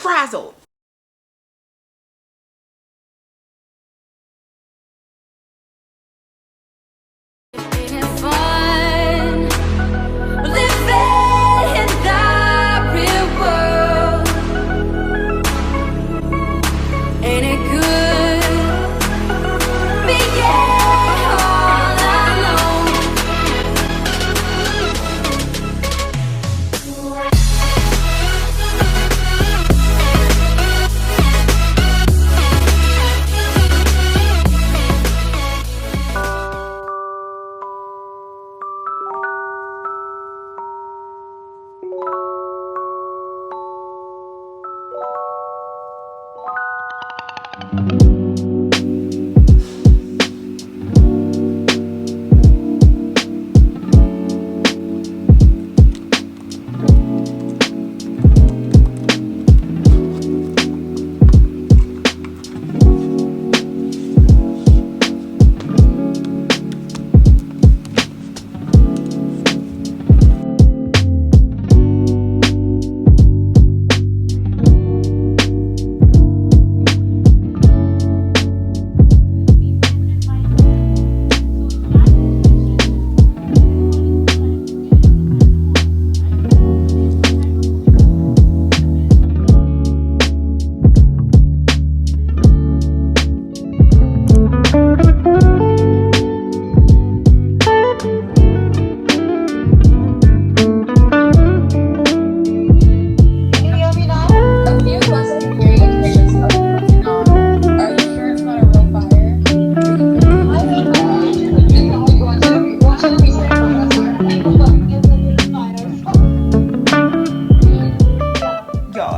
frazzled.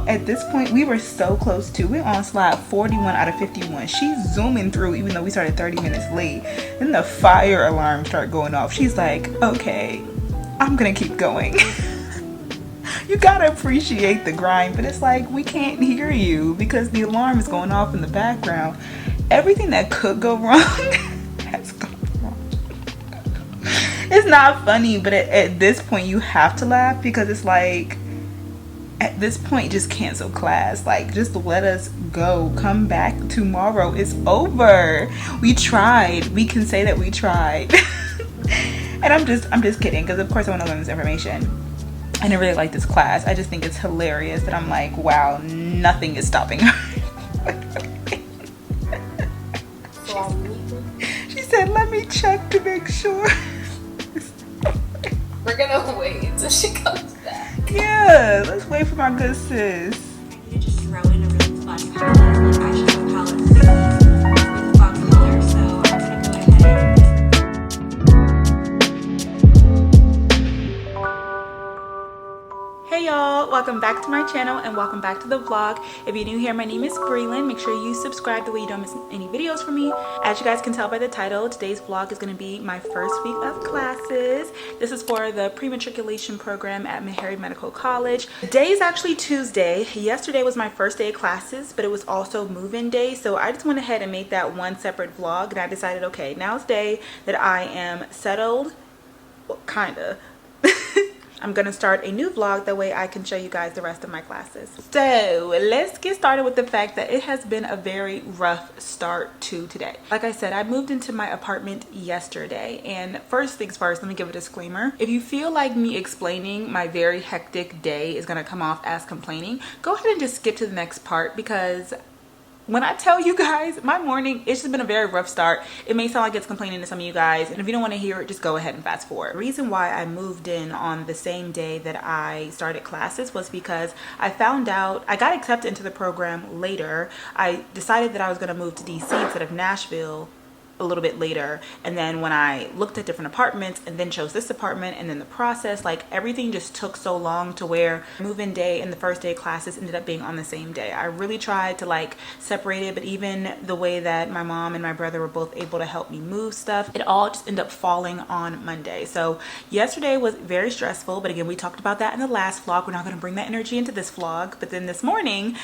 At this point, we were so close to it. On slide 41 out of 51. She's zooming through even though we started 30 minutes late. Then the fire alarm started going off. She's like, okay, I'm gonna keep going. You gotta appreciate the grind, but it's like we can't hear you because the alarm is going off in the background. Everything that could go wrong has gone wrong. It's not funny, but at this point you have to laugh because it's like, at this point, just cancel class. Like, just let us go. Come back tomorrow. It's over. We tried. We can say that we tried. And I'm just kidding, because of course I want to learn this information. I didn't really like this class. I just think it's hilarious that I'm like, wow, nothing is stopping her. She said, let me check to make sure. We're gonna wait until she comes back. Yeah, let's wait for my good sis. I'm gonna just throw in a really fun palette, like eyeshadow palette with a fun color, so I'm gonna go ahead. Hey y'all, welcome back to my channel and welcome back to the vlog. If you're new here, my name is Brelynn. Make sure you subscribe that way you don't miss any videos from me. As you guys can tell by the title, today's vlog is going to be my first week of classes. This is for the pre-matriculation program at Meharry Medical College. Today is actually Tuesday. Yesterday was my first day of classes, but it was also move-in day, so I just went ahead and made that one separate vlog, and I decided, okay, now it's the day that I am settled, well, kinda. I'm gonna start a new vlog, that way I can show you guys the rest of my classes. So let's get started with the fact that it has been a very rough start to today. Like I said, I moved into my apartment yesterday, and first things first, let me give a disclaimer. If you feel like me explaining my very hectic day is gonna come off as complaining, go ahead and just skip to the next part, because when I tell you guys, my morning, it's just been a very rough start. It may sound like it's complaining to some of you guys, and if you don't want to hear it, just go ahead and fast forward. The reason why I moved in on the same day that I started classes was because I found out, I got accepted into the program later. I decided that I was going to move to DC instead of Nashville a little bit later, and then when I looked at different apartments and then chose this apartment, and then the process, like everything just took so long to where move-in day and the first day of classes ended up being on the same day. I really tried to like separate it, but even the way that my mom and my brother were both able to help me move stuff, it all just ended up falling on Monday. So yesterday was very stressful, but again, we talked about that in the last vlog. We're not going to bring that energy into this vlog. But then this morning,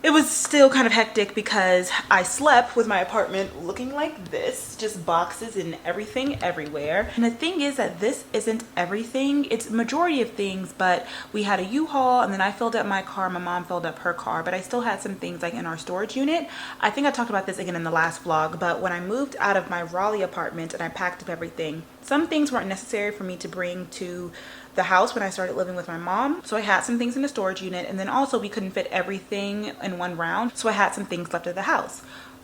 it was still kind of hectic because I slept with my apartment looking like this, just boxes and everything everywhere. And the thing is that this isn't everything. It's a majority of things, but we had a U-Haul and then I filled up my car. My mom filled up her car, but I still had some things like in our storage unit. I think I talked about this again in the last vlog, but when I moved out of my Raleigh apartment and I packed up everything, some things weren't necessary for me to bring to the house when I started living with my mom. So I had some things in the storage unit, and then also we couldn't fit everything in one round. So I had some things left at the house.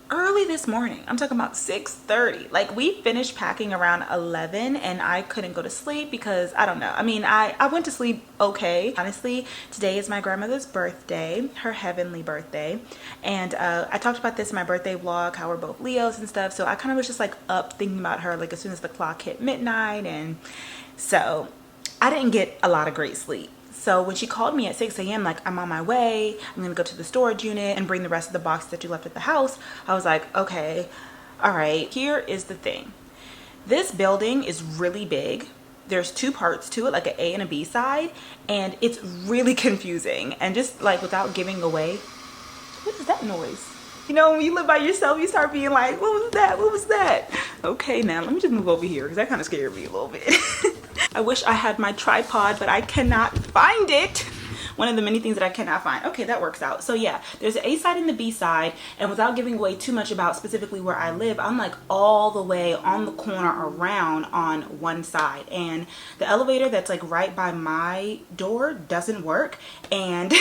Early this morning, I'm talking about 6:30. Like we finished packing around 11 and I couldn't go to sleep because I don't know. I mean, I went to sleep okay. Honestly, today is my grandmother's birthday, her heavenly birthday. And I talked about this in my birthday vlog, how we're both Leos and stuff. So I kind of was just like up thinking about her like as soon as the clock hit midnight. And so I didn't get a lot of great sleep. So when she called me at 6 a.m. like, I'm on my way, I'm gonna go to the storage unit and bring the rest of the boxes that you left at the house, I was like, okay, all right. Here is the thing. This building is really big. There's two parts to it, like an A and a B side, and it's really confusing. And just like without giving away, what is that noise? You know, when you live by yourself, you start being like, what was that? What was that? Okay, now let me just move over here because that kind of scared me a little bit. I wish I had my tripod, but I cannot find it. One of the many things that I cannot find. Okay, that works out. So yeah, there's the A side and the B side. And without giving away too much about specifically where I live, I'm like all the way on the corner around on one side. And the elevator that's like right by my door doesn't work. And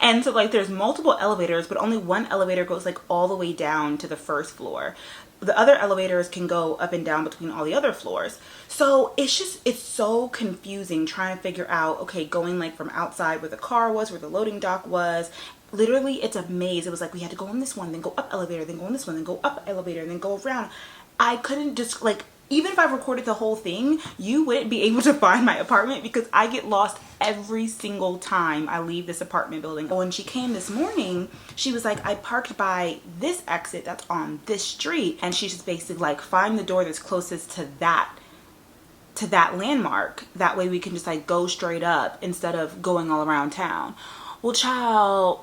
and so like there's multiple elevators, but only one elevator goes like all the way down to the first floor. The other elevators can go up and down between all the other floors. So it's so confusing trying to figure out, okay, going like from outside where the car was, where the loading dock was. Literally, it's a maze. It was like we had to go on this one, then go up elevator, then go on this one, then go up elevator, then go around. I couldn't just like, even if I recorded the whole thing, you wouldn't be able to find my apartment because I get lost every single time I leave this apartment building. When she came this morning, she was like, I parked by this exit that's on this street. And she just basically like, find the door that's closest to that landmark. That way we can just like go straight up instead of going all around town. Well, child,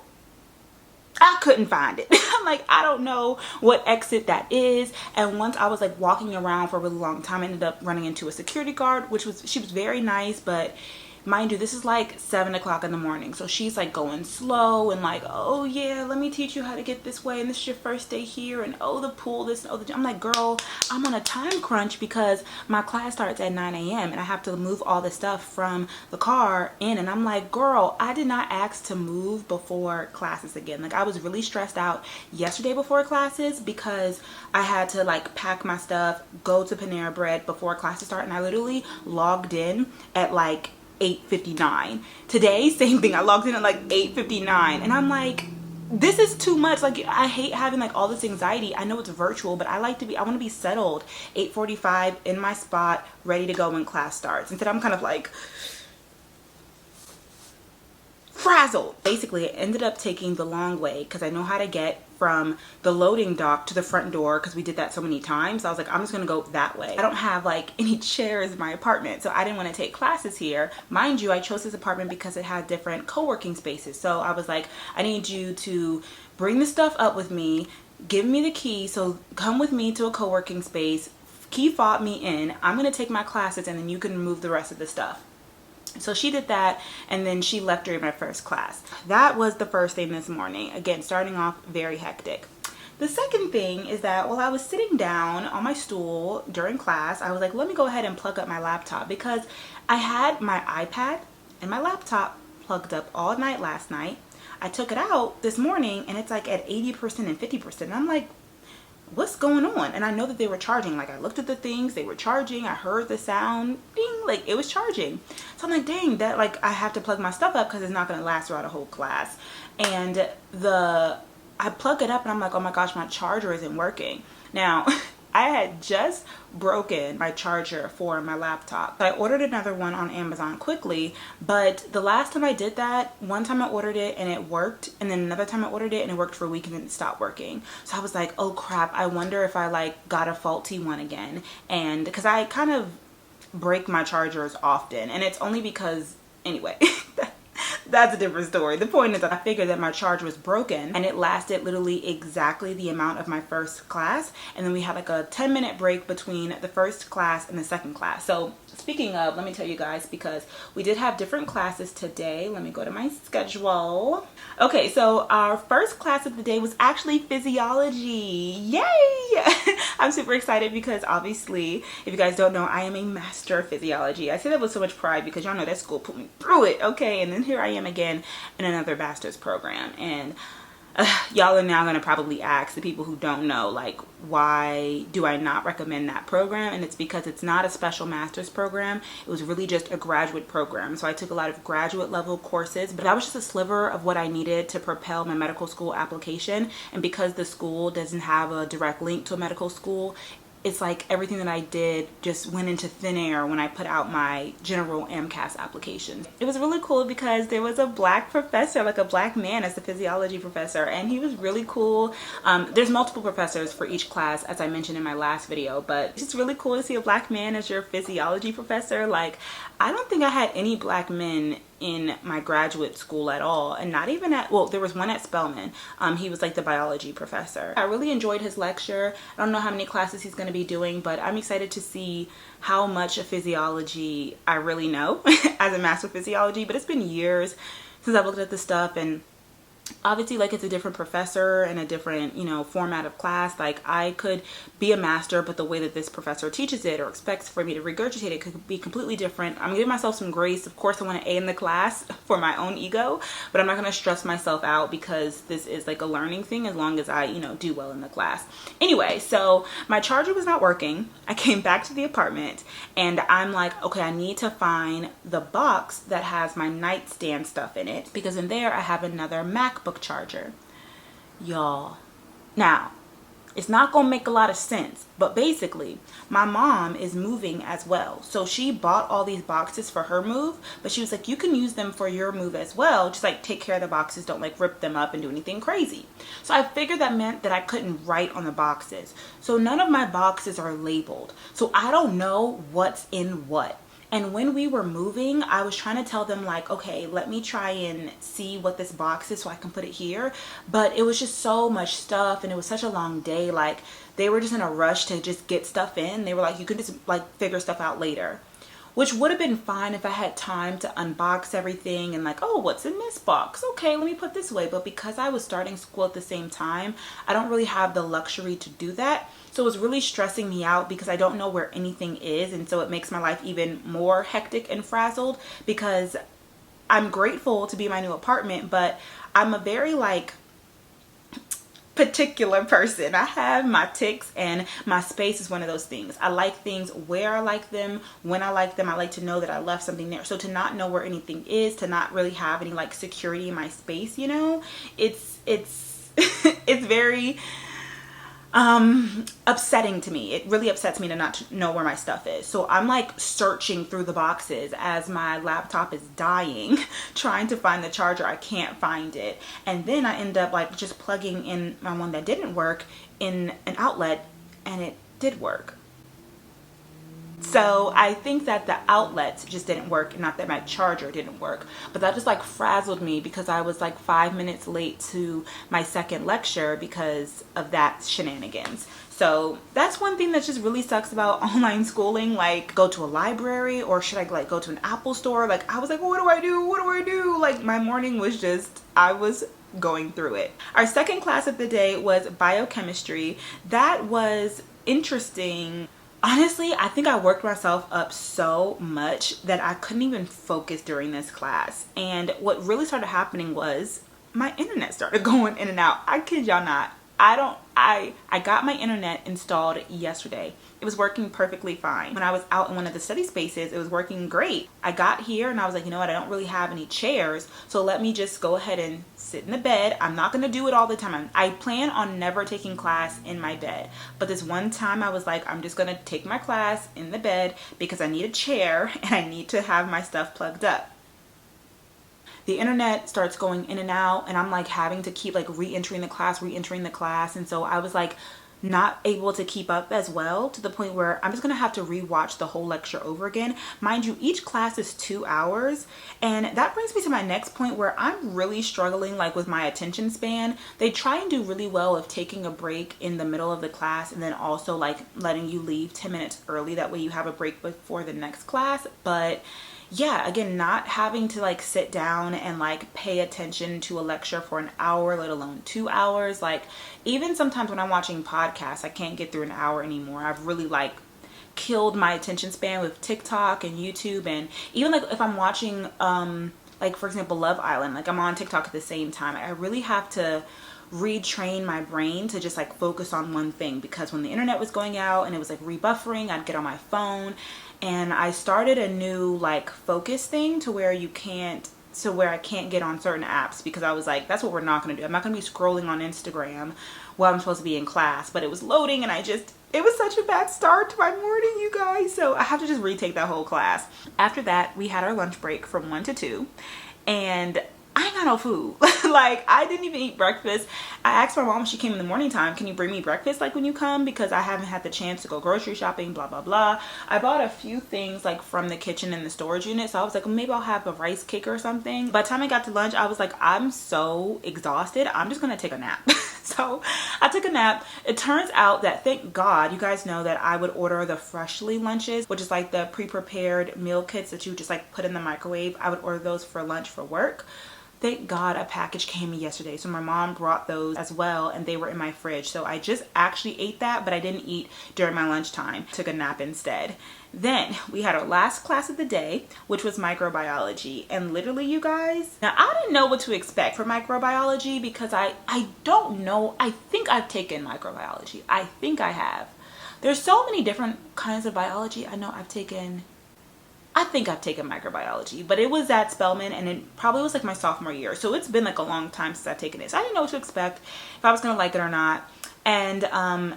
I couldn't find it. I'm like, I don't know what exit that is. And once I was like walking around for a really long time, I ended up running into a security guard, she was very nice, but mind you, this is like 7 o'clock in the morning. So she's like going slow and like, oh yeah, let me teach you how to get this way. And this is your first day here. And oh, the pool, this, and oh, I'm like, girl, I'm on a time crunch because my class starts at 9 a.m. and I have to move all the stuff from the car in. And I'm like, girl, I did not ask to move before classes again. Like I was really stressed out yesterday before classes because I had to like pack my stuff, go to Panera Bread before classes start. And I literally logged in at like 8:59. Today, same thing. I logged in at like 8:59 and I'm like, this is too much. Like I hate having like all this anxiety. I know it's virtual, but I want to be settled 8:45 in my spot, ready to go when class starts. Instead, I'm kind of like frazzled. Basically, I ended up taking the long way because I know how to get from the loading dock to the front door because we did that so many times. I was like, I'm just gonna go that way. I don't have like any chairs in my apartment, so I didn't want to take classes here. Mind you, I chose this apartment because it had different co-working spaces. So I was like, I need you to bring the stuff up with me, give me the key, so come with me to a co-working space, key fob me in, I'm gonna take my classes and then you can remove the rest of the stuff. So she did that and then she left during my first class. That was the first thing this morning. Again, starting off very hectic. The second thing is that while I was sitting down on my stool during class, I was like, let me go ahead and plug up my laptop because I had my iPad and my laptop plugged up all night last night. I took it out this morning and it's like at 80% and 50%. And I'm like, what's going on? And I know that they were charging. Like I looked at the things, they were charging. I heard the sound, ding, like it was charging. So I'm like, dang, that like I have to plug my stuff up because it's not going to last throughout a whole class. And I plug it up and I'm like, oh my gosh, my charger isn't working. Now, I had just broken my charger for my laptop. I ordered another one on Amazon quickly, but the last time I did that, one time I ordered it and it worked, and then another time I ordered it and it worked for a week and then it stopped working. So I was like, oh crap, I wonder if I like got a faulty one again. And because I kind of break my chargers often, and it's only because, anyway, That's a different story. The point is that I figured that my charger was broken and it lasted literally exactly the amount of my first class. And then we had like a 10-minute break between the first class and the second class. So speaking of, let me tell you guys, because we did have different classes today. Let me go to my schedule. Okay, so our first class of the day was actually physiology. Yay! I'm super excited because obviously, if you guys don't know, I am a master of physiology. I say that with so much pride because y'all know that school put me through it, okay? And then here I am again in another master's program. And y'all are now going to probably ask the people who don't know, like, why do I not recommend that program? And it's because it's not a special master's program. It was really just a graduate program. So I took a lot of graduate level courses, but that was just a sliver of what I needed to propel my medical school application. And because the school doesn't have a direct link to a medical school, it's like everything that I did just went into thin air when I put out my general MCAS application. It was really cool because there was a black professor, like a black man as the physiology professor, and he was really cool. There's multiple professors for each class, as I mentioned in my last video, but it's just really cool to see a black man as your physiology professor. Like, I don't think I had any black men in my graduate school at all, and not even at, well, there was one at Spelman. He was like the biology professor. I really enjoyed his lecture. I don't know how many classes he's going to be doing, but I'm excited to see how much of physiology I really know as a master of physiology. But it's been years since I've looked at this stuff, and obviously, like, it's a different professor and a different, you know, format of class. Like, I could be a master, but the way that this professor teaches it or expects for me to regurgitate it could be completely different. I'm giving myself some grace. Of course, I want an A in the class for my own ego, but I'm not going to stress myself out because this is like a learning thing as long as I, you know, do well in the class. Anyway, so my charger was not working. I came back to the apartment and I'm like, okay, I need to find the box that has my nightstand stuff in it, because in there I have another MacBook charger. Y'all, now it's not gonna make a lot of sense, but basically my mom is moving as well, so she bought all these boxes for her move, but she was like, you can use them for your move as well, just like take care of the boxes, don't like rip them up and do anything crazy. So I figured that meant that I couldn't write on the boxes, so none of my boxes are labeled, so I don't know what's in what. And when we were moving, I was trying to tell them, like, okay, let me try and see what this box is so I can put it here. But it was just so much stuff and it was such a long day. Like, they were just in a rush to just get stuff in. They were like, you can just like figure stuff out later, which would have been fine if I had time to unbox everything and like, oh, what's in this box? Okay, let me put this away. But because I was starting school at the same time, I don't really have the luxury to do that. So it was really stressing me out because I don't know where anything is. And so it makes my life even more hectic and frazzled, because I'm grateful to be in my new apartment, but I'm a very like particular person. I have my tics, and my space is one of those things. I like things where I like them, when I like them. I like to know that I left something there. So to not know where anything is, to not really have any like security in my space, you know, it's it's very upsetting to me. It really upsets me to not know where my stuff is. So I'm like searching through the boxes as my laptop is dying, trying to find the charger. I can't find it. And then I end up like just plugging in my one that didn't work in an outlet, and it did work. So I think that the outlets just didn't work, not that my charger didn't work. But that just like frazzled me because I was like 5 minutes late to my second lecture because of that shenanigans. So that's one thing that just really sucks about online schooling. Like, go to a library, or should I like go to an Apple store? Like, I was like, what do I do? What do I do? Like, my morning was just, I was going through it. Our second class of the day was biochemistry. That was interesting. Honestly, I think I worked myself up so much that I couldn't even focus during this class. And what really started happening was my internet started going in and out. I kid y'all not. I got my internet installed yesterday. It was working perfectly fine. When I was out in one of the study spaces, it was working great. I got here and I was like, you know what, I don't really have any chairs, so let me just go ahead and sit in the bed. I'm not going to do it all the time. I plan on never taking class in my bed. But this one time I was like, I'm just going to take my class in the bed because I need a chair and I need to have my stuff plugged up. The internet starts going in and out, and I'm like having to keep like re-entering the class. And so I was like not able to keep up as well, to the point where I'm just gonna have to rewatch the whole lecture over again. Mind you, each class is 2 hours, and that brings me to my next point where I'm really struggling like with my attention span. They try and do really well of taking a break in the middle of the class and then also like letting you leave 10 minutes early, that way you have a break before the next class. But yeah, again, not having to like sit down and like pay attention to a lecture for an hour, let alone 2 hours. Like even sometimes when I'm watching podcasts, I can't get through an hour anymore. I've really like killed my attention span with TikTok and YouTube. And even like if I'm watching like for example Love Island, like I'm on TikTok at the same time, I really have to retrain my brain to just like focus on one thing, because when the internet was going out and it was like rebuffering, I'd get on my phone. And I started a new like focus thing to where I can't get on certain apps, because I was like, that's what we're not going to do. I'm not going to be scrolling on Instagram while I'm supposed to be in class. But it was loading and it was such a bad start to my morning, you guys. So I have to just retake that whole class. After that, we had our lunch break from 1 to 2, and I ain't got no food. Like I didn't even eat breakfast. I asked my mom when she came in the morning time, can you bring me breakfast like when you come, because I haven't had the chance to go grocery shopping, blah blah blah. I bought a few things like from the kitchen in the storage unit, so I was like, well, maybe I'll have a rice cake or something. By the time I got to lunch, I was like, I'm so exhausted, I'm just gonna take a nap. So I took a nap. It turns out that, thank God, you guys know that I would order the Freshly lunches, which is like the pre-prepared meal kits that you just like put in the microwave. I would order those for lunch for work. Thank God a package came yesterday, so my mom brought those as well, and they were in my fridge. So I just actually ate that, but I didn't eat during my lunchtime. Took a nap instead. Then we had our last class of the day, which was microbiology. And literally, you guys, now I didn't know what to expect for microbiology, because I don't know. I think I've taken microbiology. I think I have. There's so many different kinds of biology. I think I've taken microbiology, but it was at Spelman, and it probably was like my sophomore year. So it's been like a long time since I've taken it. So I didn't know what to expect, if I was going to like it or not. And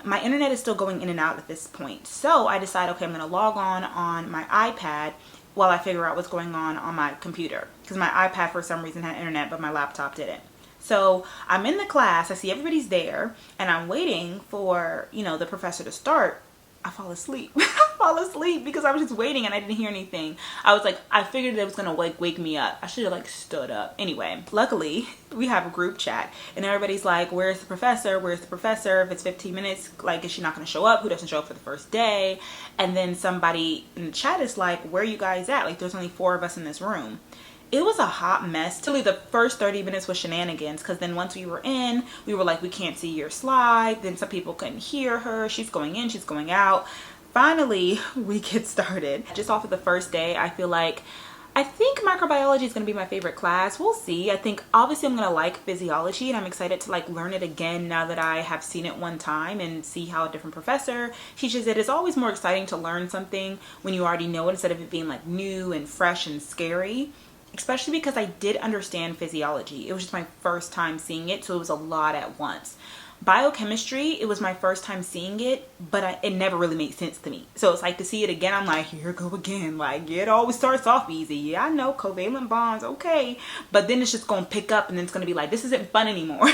my internet is still going in and out at this point. So I decided, okay, I'm going to log on my iPad while I figure out what's going on my computer. Because my iPad for some reason had internet, but my laptop didn't. So I'm in the class, I see everybody's there, and I'm waiting for, the professor to start. I fall asleep. I fall asleep because I was just waiting and I didn't hear anything. I figured it was gonna wake me up. I should have like stood up. Anyway, luckily we have a group chat and everybody's like, where's the professor? Where's the professor? If it's 15 minutes, like, is she not gonna show up? Who doesn't show up for the first day? And then somebody in the chat is like, where are you guys at? Like, there's only 4 of us in this room. It was a hot mess. Literally the first 30 minutes was shenanigans, because then once we were in, we were like, we can't see your slide. Then some people couldn't hear her. She's going in, she's going out. Finally, we get started. Just off of the first day, I think microbiology is going to be my favorite class. We'll see. I think obviously I'm going to like physiology, and I'm excited to like learn it again now that I have seen it one time and see how a different professor teaches it. It's always more exciting to learn something when you already know it, instead of it being like new and fresh and scary. Especially because I did understand physiology. It was just my first time seeing it, so it was a lot at once. Biochemistry, it was my first time seeing it, but it never really made sense to me. So it's like, to see it again, I'm like, here go again. Like, it always starts off easy. Yeah, I know, covalent bonds, okay. But then it's just going to pick up, and then it's going to be like, this isn't fun anymore.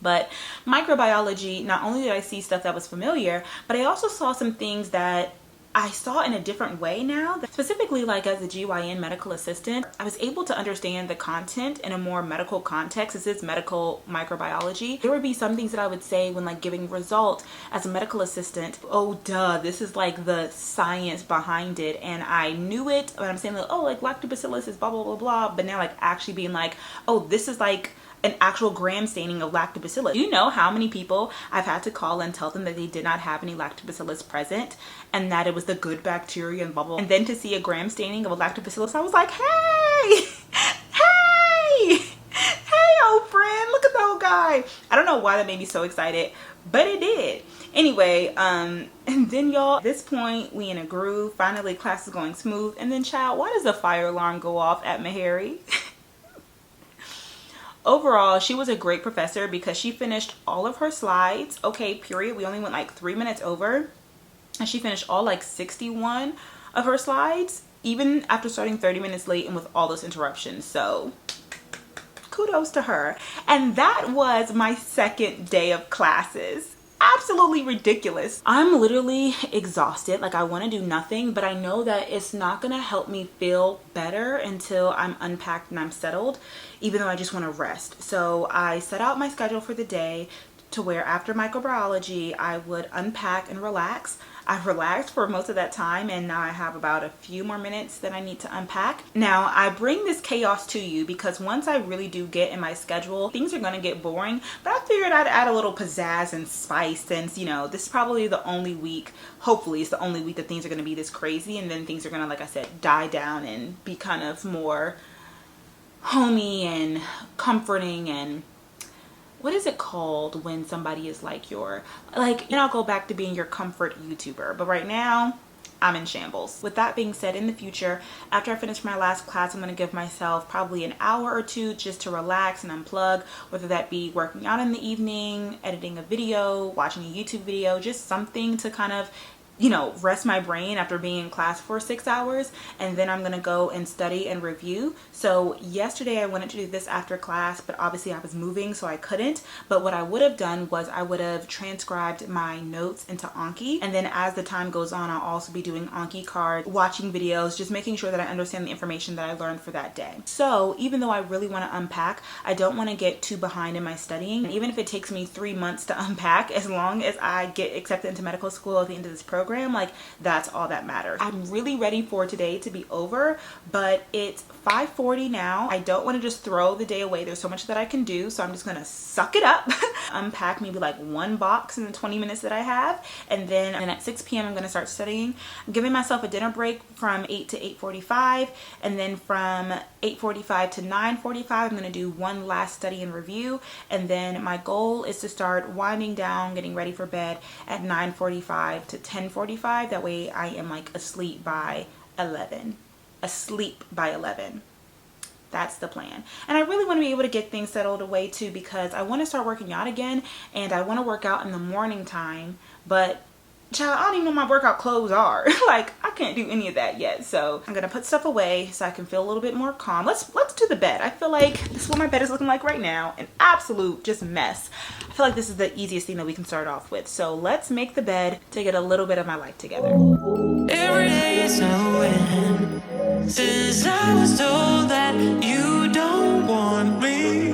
But microbiology, not only did I see stuff that was familiar, but I also saw some things that I saw in a different way now. Specifically, like as a GYN medical assistant, I was able to understand the content in a more medical context. This is medical microbiology. There would be some things that I would say when like giving results as a medical assistant. Oh, duh, this is like the science behind it. And I knew it, but I'm saying like, oh, like lactobacillus is blah, blah, blah, blah. But now like actually being like, oh, this is like an actual gram staining of lactobacillus. Do you know how many people I've had to call and tell them that they did not have any lactobacillus present and that it was the good bacteria and blah, blah. And then to see a gram staining of a lactobacillus, I was like, hey, old friend, look at the old guy. I don't know why that made me so excited, but it did. Anyway, and then y'all, at this point, we in a groove. Finally, class is going smooth. And then, child, why does the fire alarm go off at Meharry? Overall, she was a great professor because she finished all of her slides. Okay, period. We only went like 3 minutes over. And she finished all like 61 of her slides, even after starting 30 minutes late and with all those interruptions. So kudos to her. And that was my second day of classes. absolutely ridiculous. I'm literally exhausted. Like, I want to do nothing, but I know that it's not gonna help me feel better until I'm unpacked and I'm settled, even though I just want to rest. So I set out my schedule for the day to where after microbiology I would unpack and relax. I've relaxed for most of that time, and now I have about a few more minutes that I need to unpack. Now, I bring this chaos to you because once I really do get in my schedule, things are going to get boring, but I figured I'd add a little pizzazz and spice since, you know, this is probably the only week, hopefully it's the only week that things are going to be this crazy, and then things are going to, like I said, die down and be kind of more homey and comforting. And what is it called when somebody is like your, like, and I'll go back to being your comfort YouTuber, but right now I'm in shambles. With that being said, in the future, after I finish my last class, I'm going to give myself probably an hour or two just to relax and unplug, whether that be working out in the evening, editing a video, watching a YouTube video, just something to kind of, you know, rest my brain after being in class for 6 hours. And then I'm gonna go and study and review. So yesterday I wanted to do this after class, but obviously I was moving, so I couldn't. But what I would have done was I would have transcribed my notes into Anki, and then as the time goes on, I'll also be doing Anki cards, watching videos, just making sure that I understand the information that I learned for that day. So even though I really want to unpack, I don't want to get too behind in my studying. And even if it takes me 3 months to unpack, as long as I get accepted into medical school at the end of this program, like, that's all that matters. I'm really ready for today to be over, but it's 5:40 now. I don't want to just throw the day away. There's so much that I can do, so I'm just gonna suck it up, unpack maybe like one box in the 20 minutes that I have, and then at 6 p.m. I'm gonna start studying. I'm giving myself a dinner break from 8 to 8:45, and then from 8:45 to 9:45 I'm gonna do one last study and review, and then my goal is to start winding down, getting ready for bed at 9:45 to 10:45. That way I am like asleep by 11. Asleep by 11. That's the plan. And I really want to be able to get things settled away too, because I want to start working out again, and I want to work out in the morning time, but child, I don't even know what my workout clothes are. Like, I can't do any of that yet. So I'm gonna put stuff away so I can feel a little bit more calm. Let's do the bed. I feel like this is what my bed is looking like right now. An absolute just mess. I feel like this is the easiest thing that we can start off with. So let's make the bed to get a little bit of my life together. Every day is a win. Since I was told that you don't want me,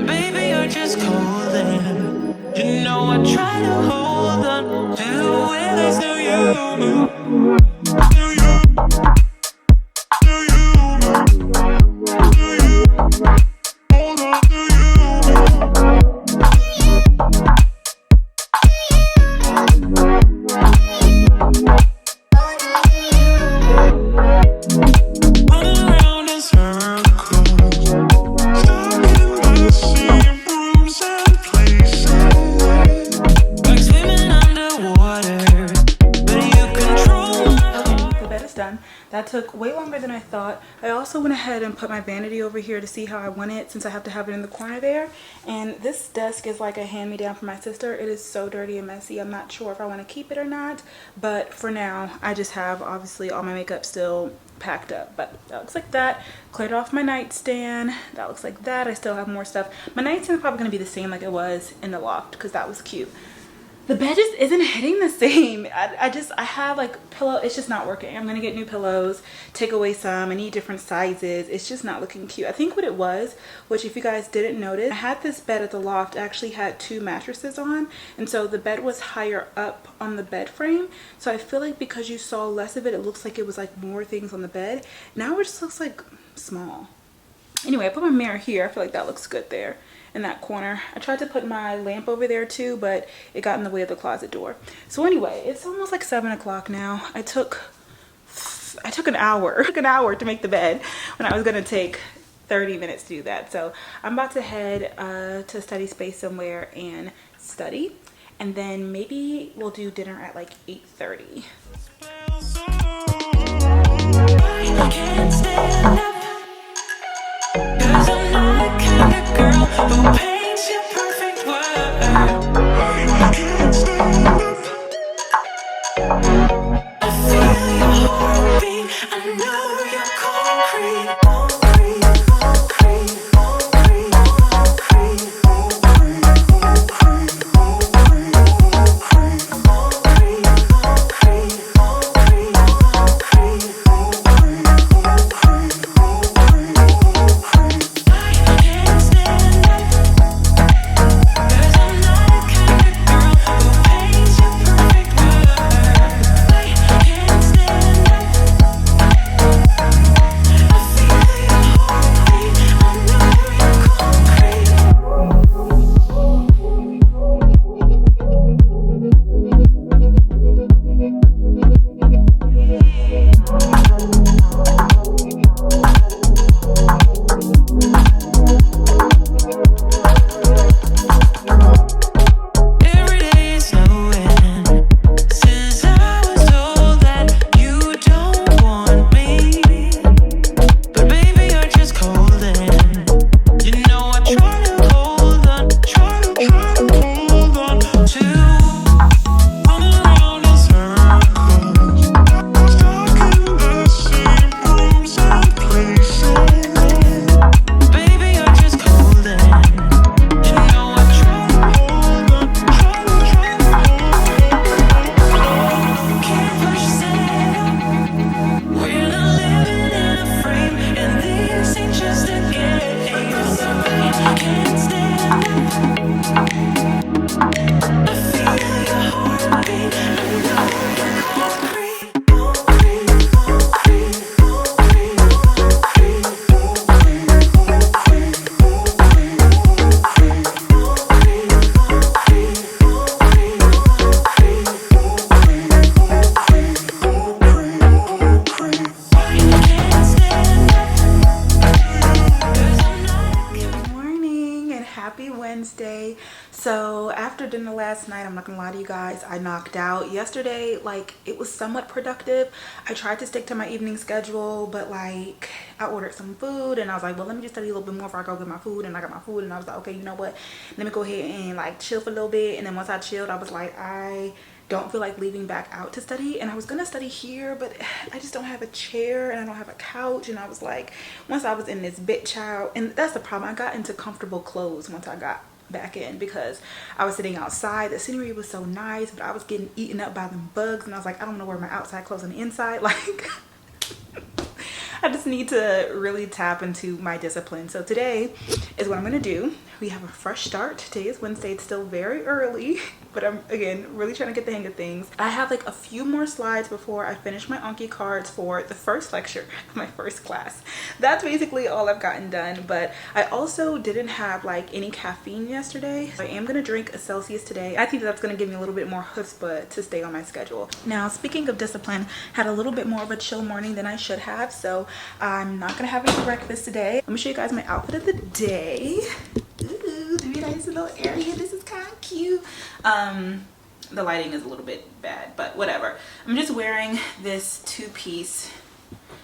baby, you're just cold and you know I try to hold on to it. I still you. That took way longer than I thought. I also went ahead and put my vanity over here to see how I want it, since I have to have it in the corner there. And this desk is like a hand-me-down from my sister. It is so dirty and messy. I'm not sure if I want to keep it or not, but for now I just have obviously all my makeup still packed up. But that looks like that. Cleared off my nightstand. That looks like that. I still have more stuff. My nightstand is probably going to be the same like it was in the loft, because that was cute. The bed just isn't hitting the same. I have like pillow, it's just not working. I'm gonna get new pillows, take away some. I need different sizes. It's just not looking cute. I think what it was, which if you guys didn't notice, I had this bed at the loft, actually had 2 mattresses on, and so the bed was higher up on the bed frame. So I feel like because you saw less of it, it looks like it was like more things on the bed. Now it just looks like small. Anyway, I put my mirror here. I feel like that looks good there in that corner. I tried to put my lamp over there too, but it got in the way of the closet door. So anyway, it's almost like 7 o'clock now. I took an hour. It took an hour to make the bed when I was gonna take 30 minutes to do that. So I'm about to head to study space somewhere and study, and then maybe we'll do dinner at like 8:30. I can't stand up, 'cause I'm not the kind of girl who paints your perfect world. I can't stand up. I feel your heartbeat. I know you're concrete. Concrete, concrete, concrete, concrete, concrete, concrete. Wednesday. So after dinner last night, I'm not gonna lie to you guys, I knocked out. Yesterday, like, it was somewhat productive. I tried to stick to my evening schedule, but like I ordered some food and I was like, well, let me just study a little bit more before I go get my food. And I got my food and I was like, okay, you know what, let me go ahead and like chill for a little bit. And then once I chilled, I was like, I don't feel like leaving back out to study, and I was gonna study here, but I just don't have a chair and I don't have a couch. And I was like, once I was in this bitch out, and that's the problem, I got into comfortable clothes once I got back in, because I was sitting outside, the scenery was so nice, but I was getting eaten up by them bugs, and I was like, I don't know where my outside clothes on the inside, like I just need to really tap into my discipline. So today is what I'm gonna do. We have a fresh start. Today is Wednesday. It's still very early, but I'm, again, really trying to get the hang of things. I have like a few more slides before I finish my Anki cards for the first lecture, my first class. That's basically all I've gotten done, but I also didn't have like any caffeine yesterday. I am gonna drink a Celsius today. I think that's gonna give me a little bit more chutzpah to stay on my schedule. Now, speaking of discipline, had a little bit more of a chill morning than I should have, so I'm not gonna have any breakfast today. Let me show you guys my outfit of the day. Ooh, the nice little area. This is kind of cute. The lighting is a little bit bad, but whatever. I'm just wearing this two-piece.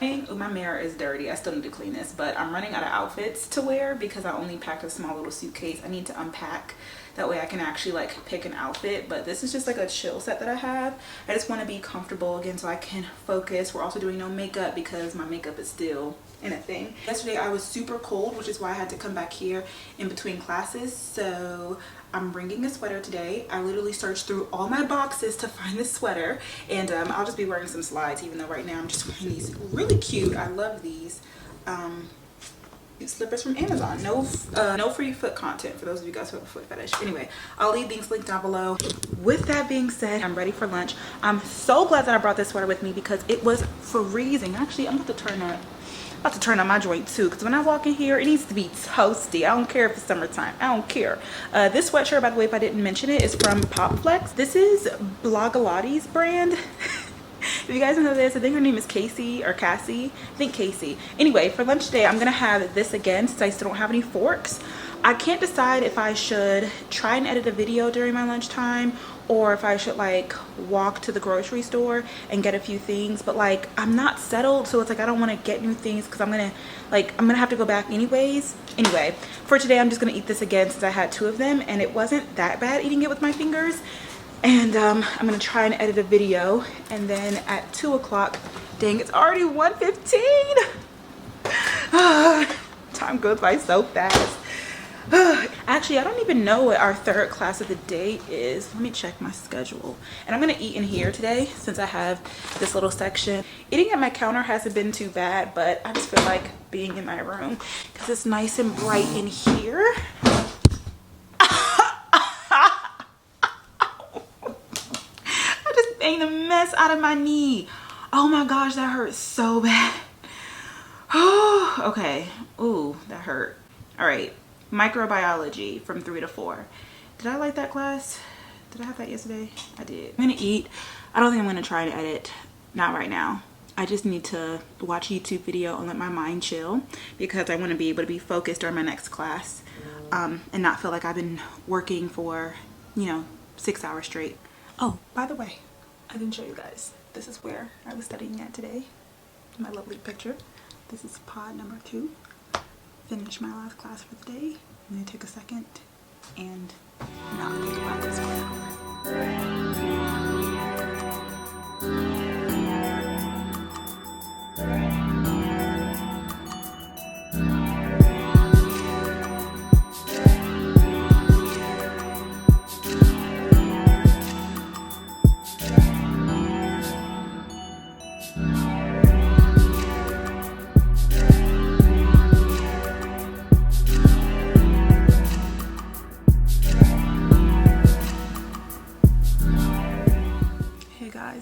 Oh, my mirror is dirty. I still need to clean this, but I'm running out of outfits to wear because I only packed a small little suitcase. I need to unpack. That way I can actually like pick an outfit, but this is just like a chill set that I have. I just want to be comfortable again so I can focus. We're also doing no makeup because my makeup is still in a thing. Yesterday I was super cold, which is why I had to come back here in between classes. So I'm bringing a sweater today. I literally searched through all my boxes to find this sweater, and I'll just be wearing some slides, even though right now I'm just wearing these really cute, I love these slippers from Amazon. No free foot content for those of you guys who have a foot fetish. Anyway, I'll leave these linked down below. With that being said, I'm ready for lunch. I'm so glad that I brought this sweater with me because it was freezing. Actually, I'm about to turn on my joint too, because when I walk in here, it needs to be toasty. I don't care if it's summertime. I don't care. This sweatshirt, by the way, if I didn't mention it, is from Pop Flex. This is Blogilates brand. If you guys know this, I think her name is Casey or Cassie. I think Casey. Anyway, for lunch today, I'm gonna have this again since I still don't have any forks. I can't decide if I should try and edit a video during my lunchtime or if I should like walk to the grocery store and get a few things, but like I'm not settled, so it's like I don't want to get new things because I'm gonna have to go back anyways. Anyway, for today I'm just gonna eat this again since I had two of them and it wasn't that bad eating it with my fingers. And I'm gonna try and edit a video, and then at 2 o'clock, dang, it's already 1:15. Time goes by so fast. Actually, I don't even know what our third class of the day is. Let me check my schedule. And I'm gonna eat in here today since I have this little section. Eating at my counter hasn't been too bad, but I just feel like being in my room because it's nice and bright in here. Ain't a mess out of my knee. Oh my gosh, that hurts so bad. Oh, okay. Ooh, that hurt. All right, microbiology from 3 to 4. Did I like that class? Did I have that yesterday? I did. I'm gonna eat. I don't think I'm gonna try to edit, not right now. I just need to watch a YouTube video and let my mind chill because I want to be able to be focused during my next class and not feel like I've been working for, 6 hours straight. Oh, by the way, I didn't show you guys. This is where I was studying at today. My lovely picture. This is pod number 2. Finished my last class for the day. I'm gonna take a second and not think about this for an hour.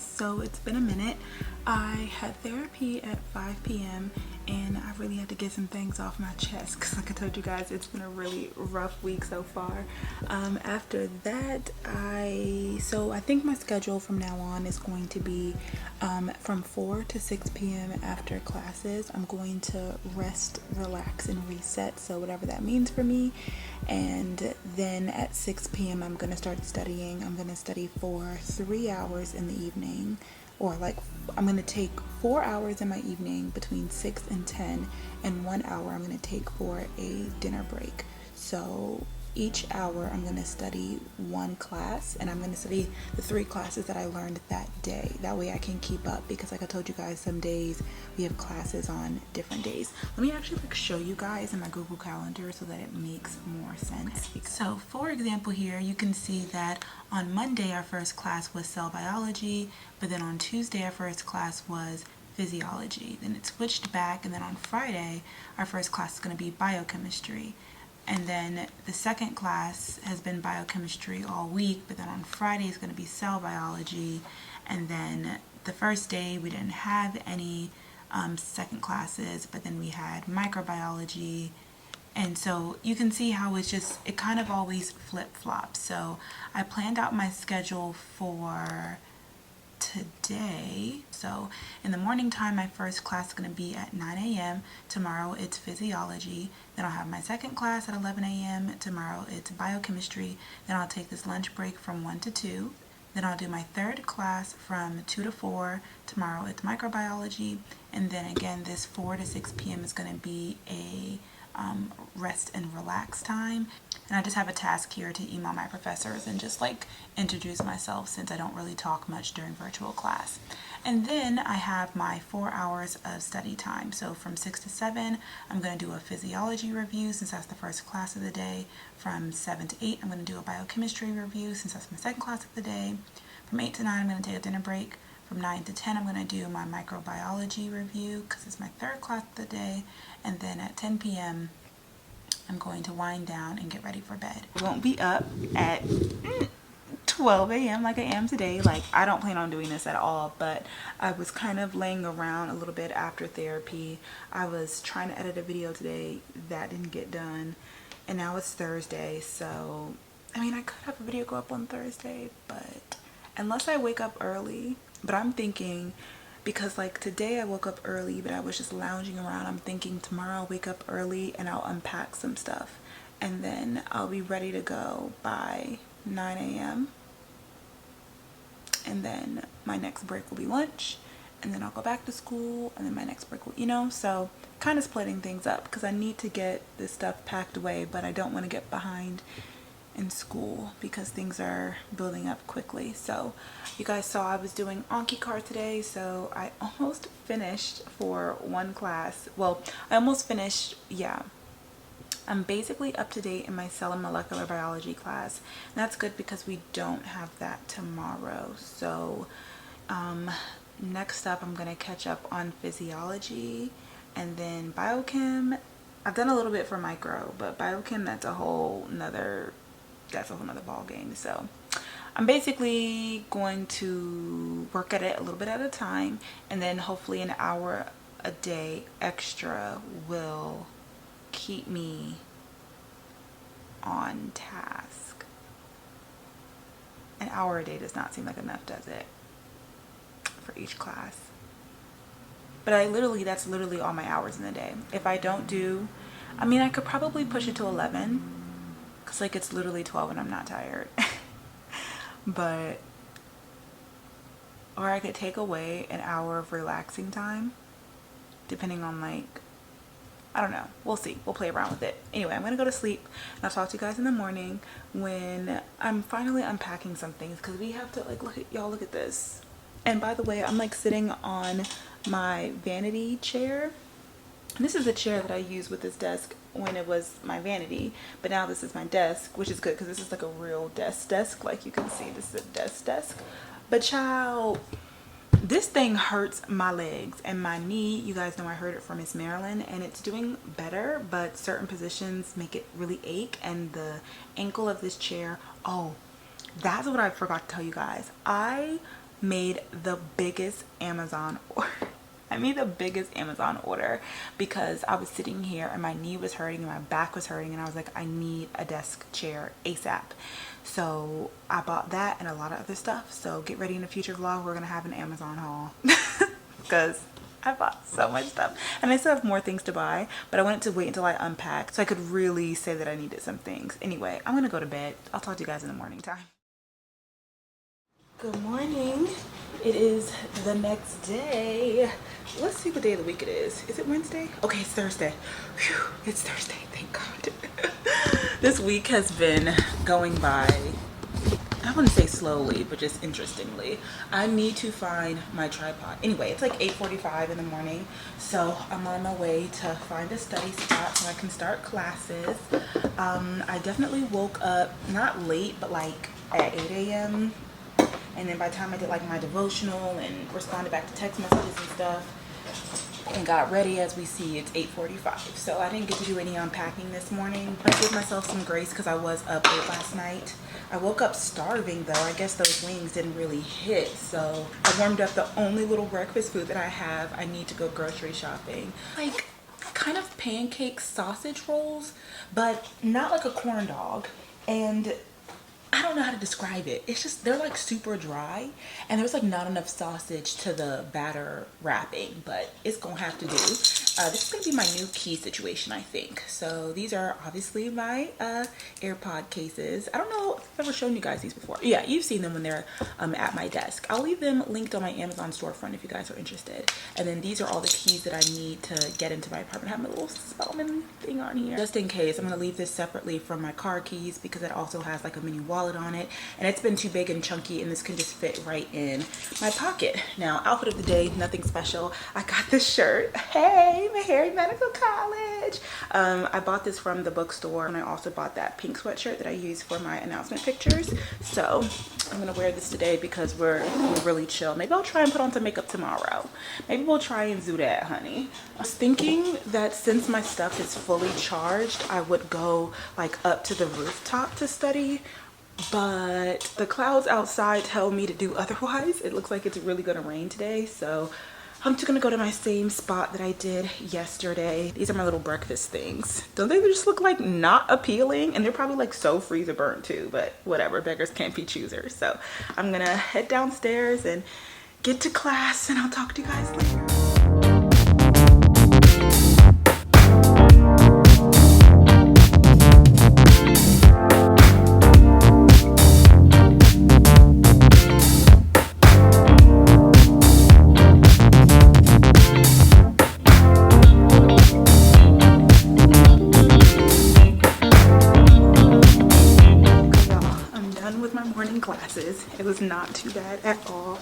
So it's been a minute. I had therapy at 5 p.m. and I really had to get some things off my chest because, like I told you guys, it's been a really rough week so far. After that, I think my schedule from now on is going to be from 4 to 6 p.m. after classes. I'm going to rest, relax, and reset, so whatever that means for me. And then at 6 p.m. I'm going to start studying. I'm going to study for 3 hours in the evening, or like I'm going to take 4 hours in my evening between 6 and 10, and 1 hour I'm going to take for a dinner break. So each hour I'm going to study one class, and I'm going to study the 3 classes that I learned that day. That way I can keep up, because like I told you guys, some days we have classes on different days. Let me actually show you guys in my Google Calendar so that it makes more sense. Okay. So for example, here you can see that on Monday our first class was cell biology, but then on Tuesday our first class was physiology. Then it switched back, and then on Friday our first class is going to be biochemistry. And then the second class has been biochemistry all week, but then on Friday is going to be cell biology. And then the first day we didn't have any second classes, but then we had microbiology. And so you can see how it kind of always flip-flops. So I planned out my schedule for today. So in the morning time, my first class is going to be at 9 a.m. Tomorrow it's physiology. Then I'll have my second class at 11 a.m. Tomorrow it's biochemistry. Then I'll take this lunch break from 1 to 2. Then I'll do my third class from 2 to 4. Tomorrow it's microbiology. And then again, this 4 to 6 p.m. is going to be a rest and relax time. And I just have a task here to email my professors and just like introduce myself, since I don't really talk much during virtual class. And then I have my 4 hours of study time. So from 6 to 7, I'm going to do a physiology review, since that's the first class of the day. From 7 to 8, I'm going to do a biochemistry review, since that's my second class of the day. From 8 to 9, I'm going to take a dinner break. From 9 to 10, I'm going to do my microbiology review, because it's my third class of the day. And then at 10 p.m., I'm going to wind down and get ready for bed. I won't be up at 12 a.m. like I am today. Like, I don't plan on doing this at all, but I was kind of laying around a little bit after therapy. I was trying to edit a video today that didn't get done, and now it's Thursday, so I mean, I could have a video go up on Thursday, but unless I wake up early. But I'm thinking, because like today I woke up early, but I was just lounging around, I'm thinking tomorrow I'll wake up early and I'll unpack some stuff, and then I'll be ready to go by 9 a.m. and then my next break will be lunch, and then I'll go back to school, and then my next break will, so kind of splitting things up, because I need to get this stuff packed away, but I don't want to get behind in school because things are building up quickly. So you guys saw I was doing Anki card today, so I almost finished for one class. Well, I almost finished, yeah. I'm basically up to date in my cell and molecular biology class, and that's good because we don't have that tomorrow. So next up I'm gonna catch up on physiology, and then biochem. I've done a little bit for micro, but biochem, that's a whole nother ball game. So I'm basically going to work at it a little bit at a time, and then hopefully an hour a day extra will keep me on task. An hour a day does not seem like enough, does it, for each class? But that's literally all my hours in the day. If I don't do, I mean, I could probably push it to 11, because like it's literally 12 and I'm not tired. But, or I could take away an hour of relaxing time, depending on like, I don't know, we'll see, we'll play around with it. Anyway, I'm gonna go to sleep, and I'll talk to you guys in the morning when I'm finally unpacking some things, because we have to like, look at this. And by the way, I'm like sitting on my vanity chair, and this is a chair that I used with this desk when it was my vanity, but now this is my desk, which is good because this is like a real desk. Like you can see, this is a desk. But child, this thing hurts my legs and my knee. You guys know I heard it from Miss Marilyn, and it's doing better, but certain positions make it really ache. And the ankle of this chair, oh, that's what I forgot to tell you guys. I made the biggest Amazon order. I made the biggest Amazon order because I was sitting here and my knee was hurting and my back was hurting, and I was like, I need a desk chair ASAP. So I bought that and a lot of other stuff. So get ready, in a future vlog we're gonna have an Amazon haul because I bought so much stuff and I still have more things to buy, but I wanted to wait until I unpacked so I could really say that I needed some things. Anyway, I'm gonna go to bed. I'll talk to you guys in the morning time. Good morning. It is the next day. Let's see what day of the week it is. Is it Wednesday? Okay, it's Thursday. Phew, it's Thursday, thank God. This week has been going by, I wouldn't say slowly, but just interestingly. I need to find my tripod. Anyway, it's like 8:45 in the morning, so I'm on my way to find a study spot so I can start classes. I definitely woke up, not late, but like at 8 a.m. And then by the time I did like my devotional and responded back to text messages and stuff and got ready, as we see, it's 8:45. So I didn't get to do any unpacking this morning. I gave myself some grace because I was up late last night. I woke up starving though. I guess those wings didn't really hit. So I warmed up the only little breakfast food that I have. I need to go grocery shopping. Like kind of pancake sausage rolls, but not like a corn dog. And I don't know how to describe it. It's just, they're like super dry and there's like not enough sausage to the batter wrapping, but it's gonna have to do. This is gonna be my new key situation, I think. So these are obviously my AirPod cases. I don't know if I've ever shown you guys these before. Yeah, you've seen them when they're at my desk. I'll leave them linked on my Amazon storefront if you guys are interested. And then these are all the keys that I need to get into my apartment. I have my little Spellman thing on here. Just in case, I'm gonna leave this separately from my car keys because it also has like a mini wallet on it, and it's been too big and chunky, and this can just fit right in my pocket. Now, outfit of the day, nothing special. I got this shirt. Hey, my Harry Medical College. I bought this from the bookstore, and I also bought that pink sweatshirt that I use for my announcement pictures. So I'm gonna wear this today because we're really chill. Maybe I'll try and put on some makeup tomorrow. Maybe we'll try and do that, honey. I was thinking that since my stuff is fully charged, I would go like up to the rooftop to study, but the clouds outside tell me to do otherwise. It looks like it's really gonna rain today, so I'm just gonna go to my same spot that I did yesterday. These are my little breakfast things. Don't they just look like not appealing? And they're probably like so freezer burnt too, but whatever, beggars can't be choosers. So I'm gonna head downstairs and get to class, and I'll talk to you guys later. Classes. It was not too bad at all.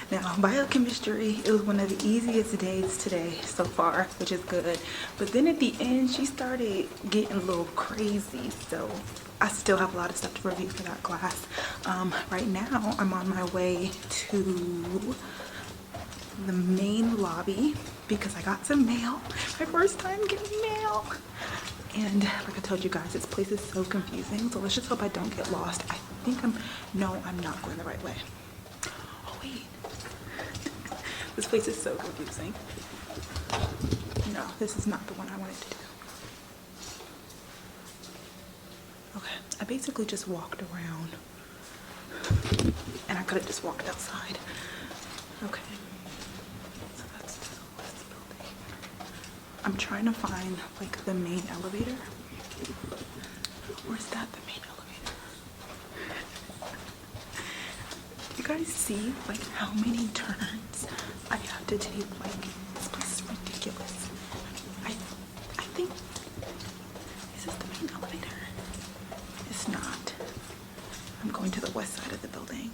Now, biochemistry, it was one of the easiest days today so far, which is good. But then at the end, she started getting a little crazy. So I still have a lot of stuff to review for that class. Right now, I'm on my way to the main lobby because I got some mail. My first time getting mail. And like I told you guys, this place is so confusing. So let's just hope I don't get lost. I think no, I'm not going the right way. Oh wait, this place is so confusing. No, this is not the one I wanted to do. Okay, I basically just walked around and I could have just walked outside. Okay, so that's the west building. I'm trying to find like the main elevator. Or is that the main elevator? You guys see like how many turns I have to take? Like, this place is ridiculous. I think, is this the main elevator? It's not. I'm going to the west side of the building.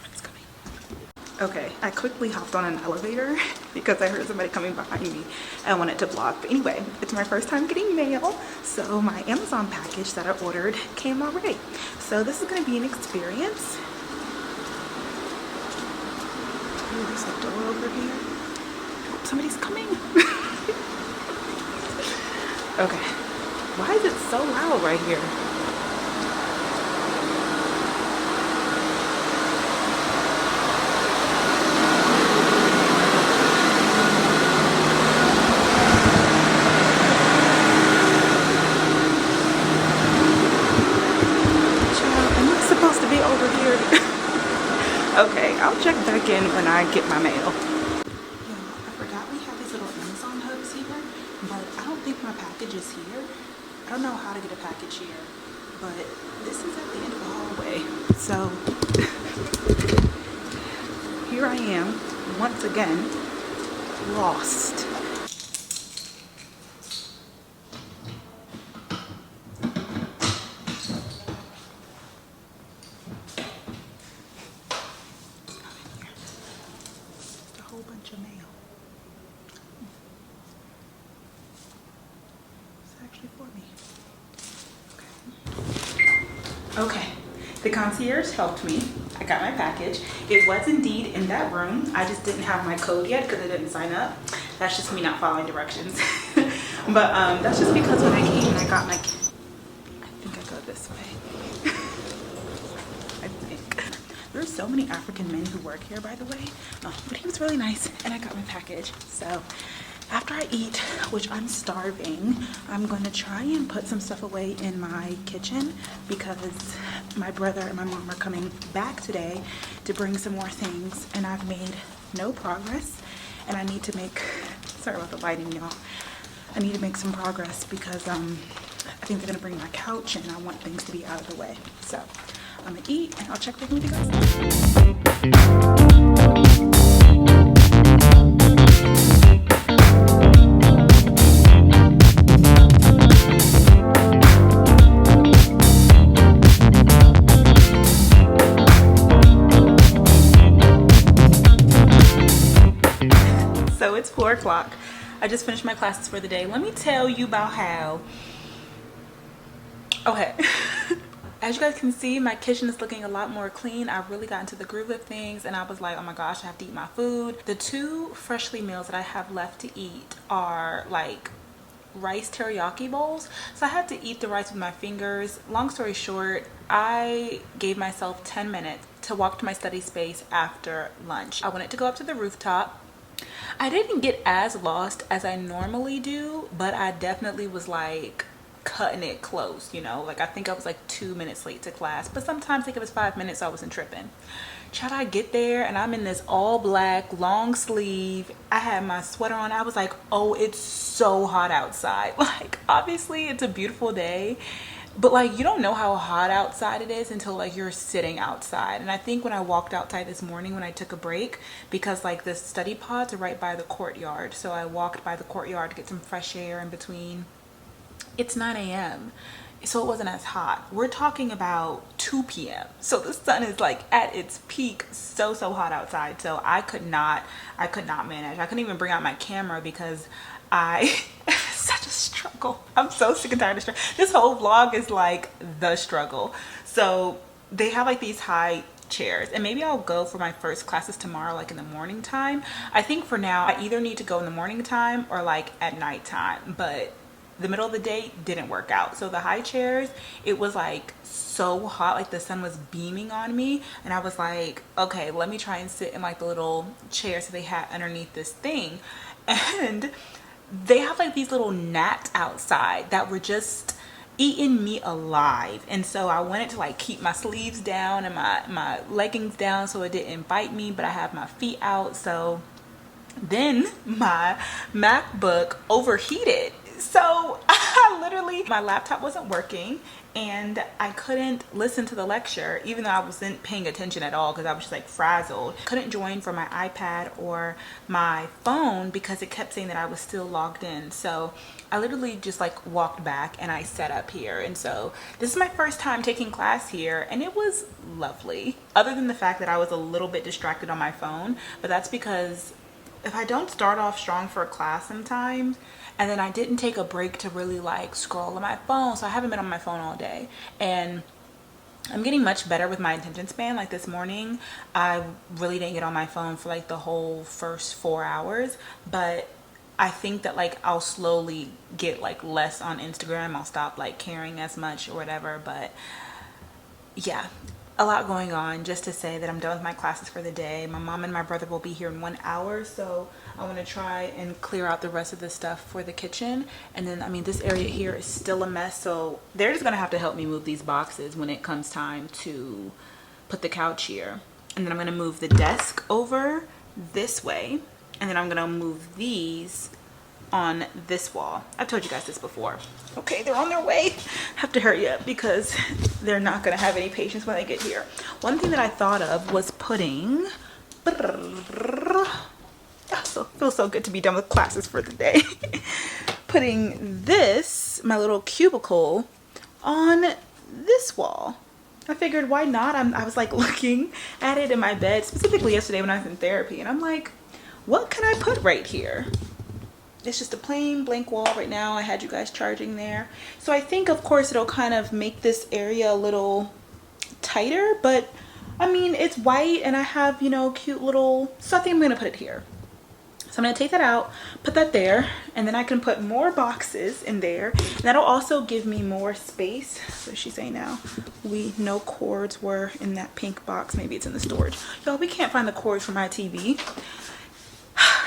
It's coming. Okay, I quickly hopped on an elevator because I heard somebody coming behind me and I wanted to vlog. But anyway, it's my first time getting mail, so my Amazon package that I ordered came already. So this is going to be an experience. Ooh, there's a door over here. Oh, somebody's coming. Okay, why is it so loud right here? I'll check back in when I get my mail. Yeah, I forgot we have these little Amazon hubs here, but I don't think my package is here. I don't know how to get a package here, but this is at the end of the hallway. So here I am, once again, lost. Whole bunch of mail. It's actually for me. Okay. The concierge helped me. I got my package. It was indeed in that room. I just didn't have my code yet because I didn't sign up. That's just me not following directions. But that's just because when I came and I got my... I think I go this way. I think. There's so many African men who work here, by the way. But he was really nice and I got my package. So after I eat, which I'm starving, I'm going to try and put some stuff away in my kitchen because my brother and my mom are coming back today to bring some more things and I've made no progress and I need to make, sorry about the lighting, y'all. I need to make some progress because I think they're going to bring my couch and I want things to be out of the way. So I'm gonna eat and I'll check back with you guys. So it's 4 o'clock. I just finished my classes for the day. Let me tell you about how. Okay. As you guys can see, my kitchen is looking a lot more clean. I really got into the groove of things and I was like, oh my gosh, I have to eat my food. The 2 freshly meals that I have left to eat are like rice teriyaki bowls. So I had to eat the rice with my fingers. Long story short, I gave myself 10 minutes to walk to my study space after lunch. I wanted to go up to the rooftop. I didn't get as lost as I normally do, but I definitely was like cutting it close, you know, like I think I was like 2 minutes late to class, but sometimes I think it was 5 minutes, so I wasn't tripping. Child, I get there and I'm in this all black long sleeve, I had my sweater on. I was like, oh, it's so hot outside. Like obviously it's a beautiful day, but like you don't know how hot outside it is until like you're sitting outside. And I think when I walked outside this morning when I took a break, because like the study pods are right by the courtyard, so I walked by the courtyard to get some fresh air in between. It's 9 a.m. so it wasn't as hot. We're talking about 2 p.m. so the sun is like at its peak, so hot outside. So I could not manage. I couldn't even bring out my camera because such a struggle. I'm so sick and tired of struggle. This whole vlog is like the struggle. So they have like these high chairs and maybe I'll go for my first classes tomorrow like in the morning time. I think for now I either need to go in the morning time or like at night time, but the middle of the day didn't work out. So the high chairs, it was like so hot, like the sun was beaming on me and I was like, okay, let me try and sit in like the little chairs that they had underneath this thing. And they have like these little gnats outside that were just eating me alive. And so I wanted to like keep my sleeves down and my leggings down so it didn't bite me, but I have my feet out. So then my MacBook overheated. So I literally, my laptop wasn't working and I couldn't listen to the lecture even though I wasn't paying attention at all because I was just like frazzled. Couldn't join from my iPad or my phone because it kept saying that I was still logged in. So I literally just like walked back and I set up here. And so this is my first time taking class here and it was lovely, other than the fact that I was a little bit distracted on my phone. But that's because if I don't start off strong for a class sometimes, and then I didn't take a break to really like scroll on my phone, so I haven't been on my phone all day, and I'm getting much better with my attention span. Like this morning I really didn't get on my phone for like the whole first 4 hours, but I think that like I'll slowly get like less on Instagram. I'll stop like caring as much or whatever. But yeah, a lot going on. Just to say that I'm done with my classes for the day. My mom and my brother will be here in 1 hour, so I want to try and clear out the rest of the stuff for the kitchen. And then I mean this area here is still a mess, so they're just gonna have to help me move these boxes when it comes time to put the couch here. and then I'm gonna move the desk over this way, and then I'm gonna move these on this wall. I've told you guys this before. Okay, they're on their way. I have to hurry up because they're not gonna have any patience when they get here. One thing that I thought of was putting, so it feels so good to be done with classes for the day. Putting this, my little cubicle, on this wall. I figured, why not? I was like looking at it in my bed, specifically yesterday when I was in therapy, and I'm like, what can I put right here? It's just a plain blank wall right now. I had you guys charging there. So I think, of course, it'll kind of make this area a little tighter, but I mean, it's white and I have, you know, cute little, so I think I'm gonna put it here. So I'm gonna take that out, put that there, and then I can put more boxes in there. And that'll also give me more space. What is she saying now? No cords were in that pink box. Maybe it's in the storage. Y'all, we can't find the cords for my TV.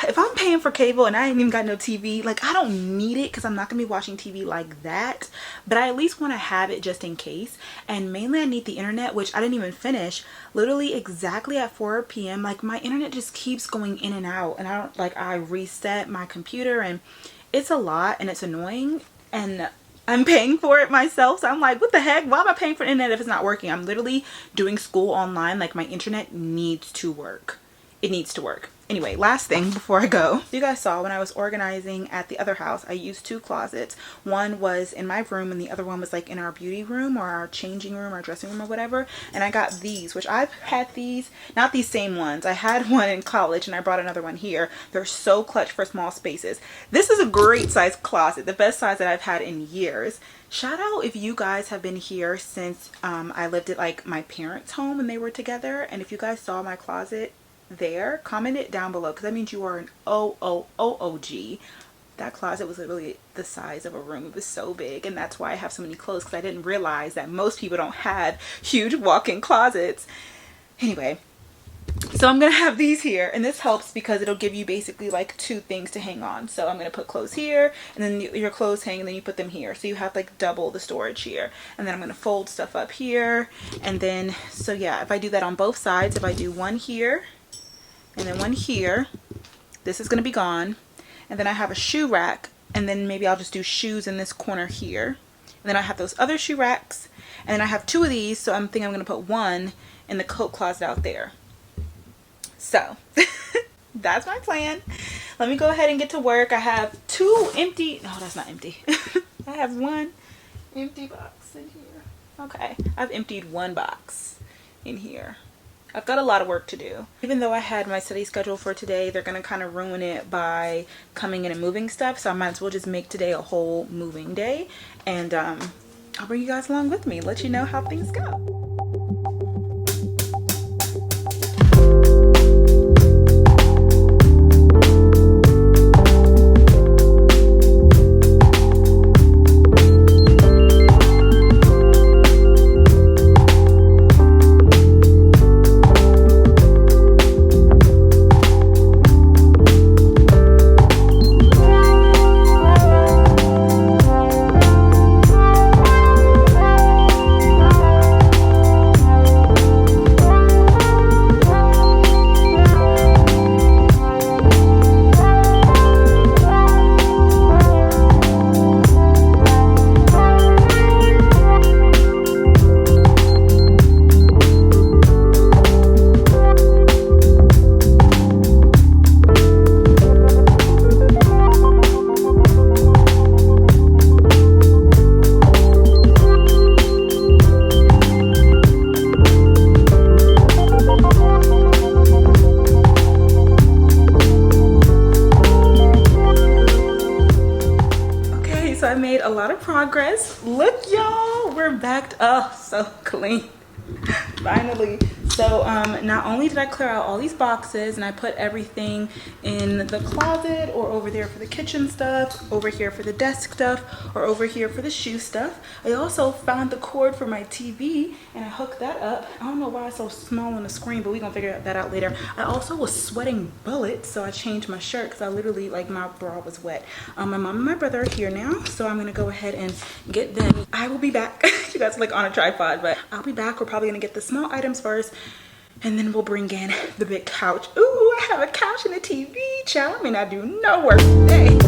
If I'm paying for cable and I ain't even got no TV, like, I don't need it because I'm not gonna be watching TV like that, but I at least want to have it just in case. And mainly I need the internet, which I didn't even finish. Literally exactly at 4 p.m. like, my internet just keeps going in and out, and I reset my computer, and it's a lot and it's annoying, and I'm paying for it myself. So I'm like, what the heck? Why am I paying for internet if it's not working? I'm literally doing school online. Like, my internet needs to work. It needs to work. Anyway, last thing before I go. You guys saw when I was organizing at the other house, I used 2 closets. One was in my room and the other one was like in our beauty room or our changing room or dressing room or whatever. And I got these, which I've had these, not these same ones. I had one in college and I brought another one here. They're so clutch for small spaces. This is a great size closet, the best size that I've had in years. Shout out if you guys have been here since I lived at like my parents' home when they were together. And if you guys saw my closet there, comment it down below because that means you are an OOOOG. That closet was literally the size of a room. It was so big, and that's why I have so many clothes, because I didn't realize that most people don't have huge walk-in closets. Anyway, so I'm gonna have these here, and this helps because it'll give you basically like 2 things to hang on. So I'm gonna put clothes here, and then your clothes hang, and then you put them here, so you have like double the storage here. And then I'm gonna fold stuff up here, and then, so yeah, if I do that on both sides, if I do one here and then one here, this is going to be gone. And then I have a shoe rack, and then maybe I'll just do shoes in this corner here. And then I have those other shoe racks, and then I have 2 of these, so I'm thinking I'm going to put one in the coat closet out there. So that's my plan. Let me go ahead and get to work. I have 2 empty, no, that's not empty. I have 1 empty box in here. Okay, I've emptied 1 box in here. I've got a lot of work to do. Even though I had my study schedule for today, they're gonna kind of ruin it by coming in and moving stuff. So I might as well just make today a whole moving day. And I'll bring you guys along with me, let you know how things go. Progress. Look, y'all, we're backed up so clean. Finally. So not only did I clear out all these boxes and I put everything in the closet or over there for the kitchen stuff, over here for the desk stuff, or over here for the shoe stuff, I also found the cord for my TV and I hooked that up. I don't know why it's so small on the screen, but we're gonna figure that out later. I also was sweating bullets, so I changed my shirt because I literally, like, my bra was wet. My mom and my brother are here now, so I'm gonna go ahead and get them. I will be back. You guys are like on a tripod, but I'll be back. We're probably gonna get the small items first, And then we'll bring in the big couch. Ooh, I have a couch and a TV, child. I mean, I do no work today.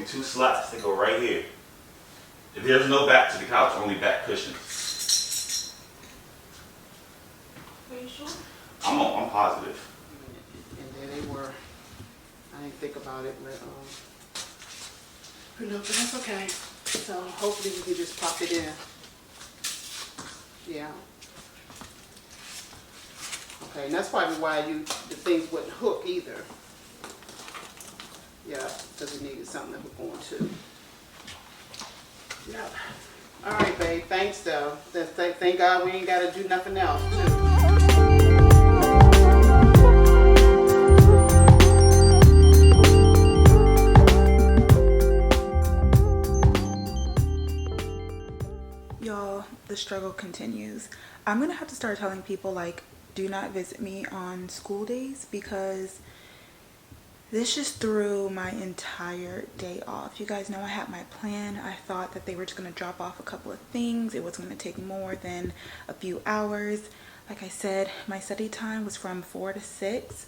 Two slots that go right here. If there's no back to the couch, only back cushions. Are you sure? I'm positive. And there they were. I didn't think about it, but but that's okay. So hopefully we can just pop it in. Yeah. Okay, and that's probably why the things wouldn't hook either. Yeah, because it needed something to hook on to. Yeah. All right, babe. Thanks, though. Thank God we ain't got to do nothing else, too. Y'all, the struggle continues. I'm gonna have to start telling people, like, do not visit me on school days, because this just threw my entire day off. You guys know I had my plan. I thought that they were just gonna drop off a couple of things. It wasn't gonna take more than a few hours. Like I said, my study time was from 4 to 6.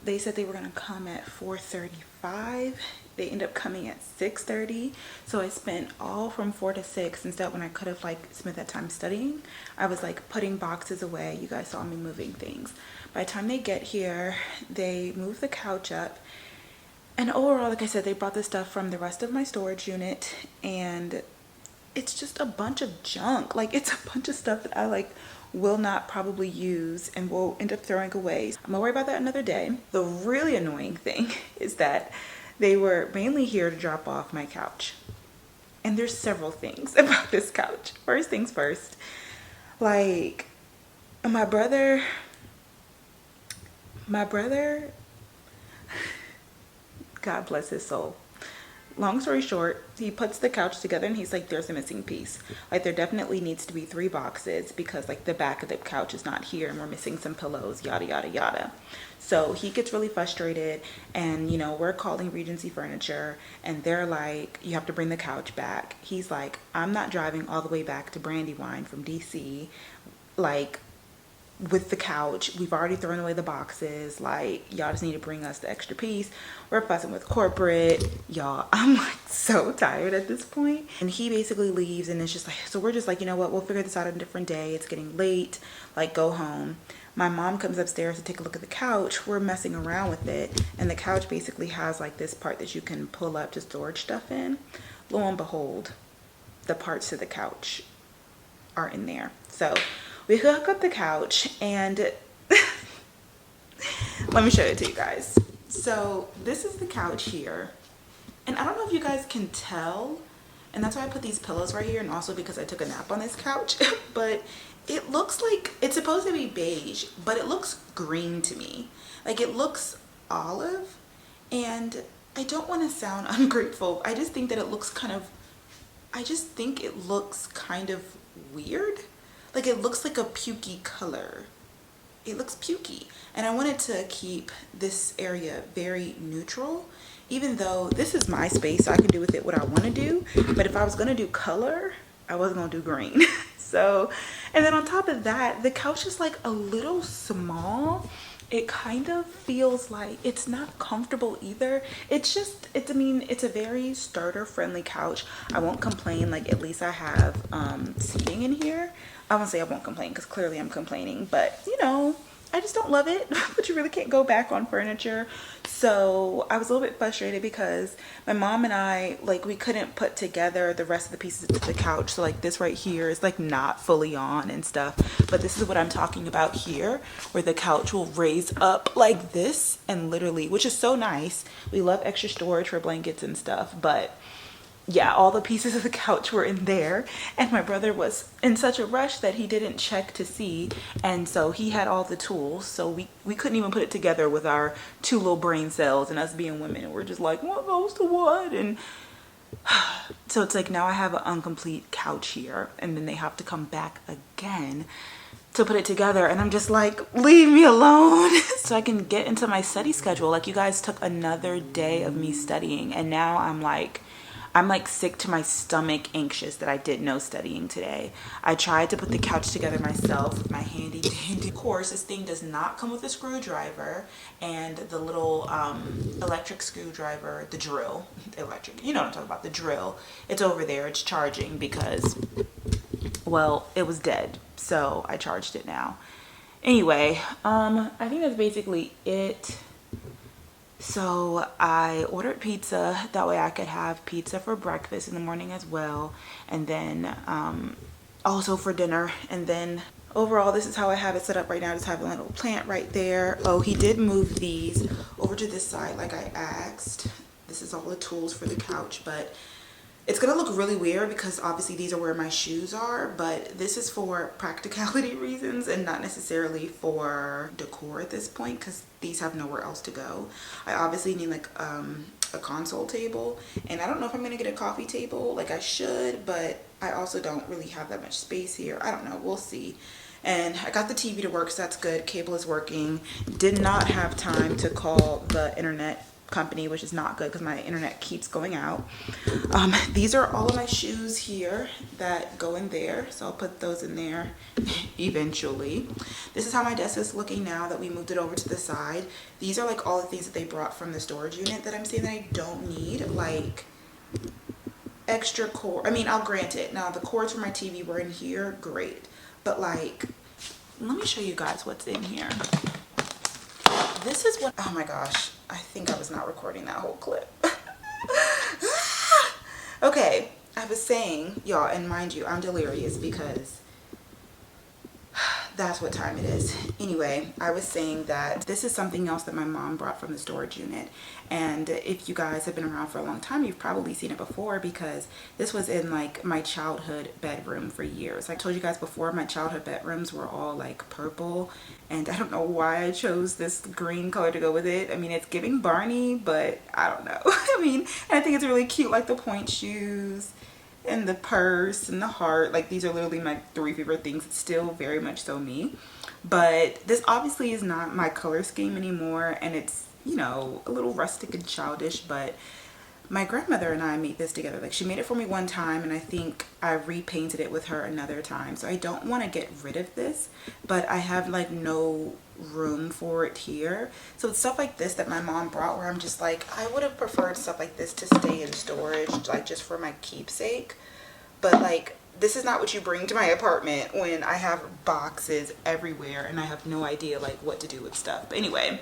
They said they were gonna come at 4:35. They ended up coming at 6:30. So I spent all from 4 to 6 instead, when I could have like spent that time studying. I was like putting boxes away. You guys saw me moving things. By the time they get here, they move the couch up. And overall, like I said, they brought the stuff from the rest of my storage unit, and it's just a bunch of junk. Like, it's a bunch of stuff that I like will not probably use and will end up throwing away. I'm gonna worry about that another day. The really annoying thing is that they were mainly here to drop off my couch. And there's several things about this couch. First things first, like my brother, God bless his soul. Long story short, he puts the couch together and he's like, there's a missing piece. Like, there definitely needs to be 3 boxes because like the back of the couch is not here and we're missing some pillows, yada, yada, yada. So he gets really frustrated, and you know, we're calling Regency Furniture and they're like, you have to bring the couch back. He's like, I'm not driving all the way back to Brandywine from DC. Like, with the couch, we've already thrown away the boxes. Like, y'all just need to bring us the extra piece. We're fussing with corporate, y'all. I'm like so tired at this point. And he basically leaves, and it's just like, so we're just like, you know what, we'll figure this out on a different day. It's getting late, like, go home. My mom comes upstairs to take a look at the couch. We're messing around with it, and the couch basically has like this part that you can pull up to storage stuff in. Lo and behold, the parts to the couch are in there. So we hook up the couch, and let me show it to you guys. So this is the couch here, and I don't know if you guys can tell, and that's why I put these pillows right here, and also because I took a nap on this couch, but it looks like it's supposed to be beige, but it looks green to me. Like, it looks olive, and I don't want to sound ungrateful. I just think that it looks kind of, weird. Like, it looks like a pukey color. It looks pukey. And I wanted to keep this area very neutral, even though this is my space, so I can do with it what I want to do. But if I was going to do color, I wasn't going to do green. So, and then on top of that, the couch is like a little small. It kind of feels like it's not comfortable either. It's a very starter friendly couch. I won't complain. Like, at least I have seating in here. I won't say I won't complain, because clearly I'm complaining, but you know, I just don't love it. But you really can't go back on furniture. So I was a little bit frustrated because my mom and I, like, we couldn't put together the rest of the pieces to the couch. So like this right here is like not fully on and stuff, but this is what I'm talking about here, where the couch will raise up like this, and literally, which is so nice. We love extra storage for blankets and stuff, but yeah, all the pieces of the couch were in there, and my brother was in such a rush that he didn't check to see, and so he had all the tools, so we couldn't even put it together with our two little brain cells and us being women, and we're just like, what goes to what? And so it's like now I have an incomplete couch here, and then they have to come back again to put it together, and I'm just like, leave me alone. So I can get into my study schedule. Like, you guys took another day of me studying, and now I'm like sick to my stomach, anxious that I did no studying today. I tried to put the couch together myself with my handy dandy. Of course, this thing does not come with a screwdriver and the little electric screwdriver, the drill, electric, you know what I'm talking about, the drill. It's over there, it's charging because, well, it was dead. So I charged it now. Anyway, I think that's basically it. So I ordered pizza, that way I could have pizza for breakfast in the morning as well, and then also for dinner. And then overall, this is how I have it set up right now. I just have a little plant right there. Oh, he did move these over to this side like I asked. This is all the tools for the couch, but it's gonna look really weird because obviously these are where my shoes are, but this is for practicality reasons and not necessarily for decor at this point, because these have nowhere else to go. I obviously need like a console table, and I don't know if I'm gonna get a coffee table. Like, I should, but I also don't really have that much space here. I don't know, we'll see. And I got the TV to work, so that's good. Cable is working. Did not have time to call the internet company, which is not good because my internet keeps going out. These are all of my shoes here that go in there, so I'll put those in there eventually. This is how my desk is looking now that we moved it over to the side. These are like all the things that they brought from the storage unit that I'm saying that I don't need, like extra cord. I mean, I'll grant it. Now the cords for my TV were in here, great, but like, let me show you guys what's in here. This is what, oh my gosh, I think I was not recording that whole clip. Okay, I was saying, y'all, and mind you, I'm delirious because that's what time it is. Anyway, I was saying that this is something else that my mom brought from the storage unit. And if you guys have been around for a long time, you've probably seen it before because this was in like my childhood bedroom for years. I told you guys before, my childhood bedrooms were all like purple, and I don't know why I chose this green color to go with it. I mean, it's giving Barney, but I don't know. I mean, and I think it's really cute, like the point shoes and the purse and the heart. Like, these are literally my 3 favorite things. It's still very much so me, but this obviously is not my color scheme anymore, and it's, you know, a little rustic and childish. But my grandmother and I made this together. Like, she made it for me one time, and I think I repainted it with her another time. So I don't want to get rid of this, but I have like no room for it here. So it's stuff like this that my mom brought where I'm just like, I would have preferred stuff like this to stay in storage, like just for my keepsake. But like, this is not what you bring to my apartment when I have boxes everywhere and I have no idea like what to do with stuff. But anyway,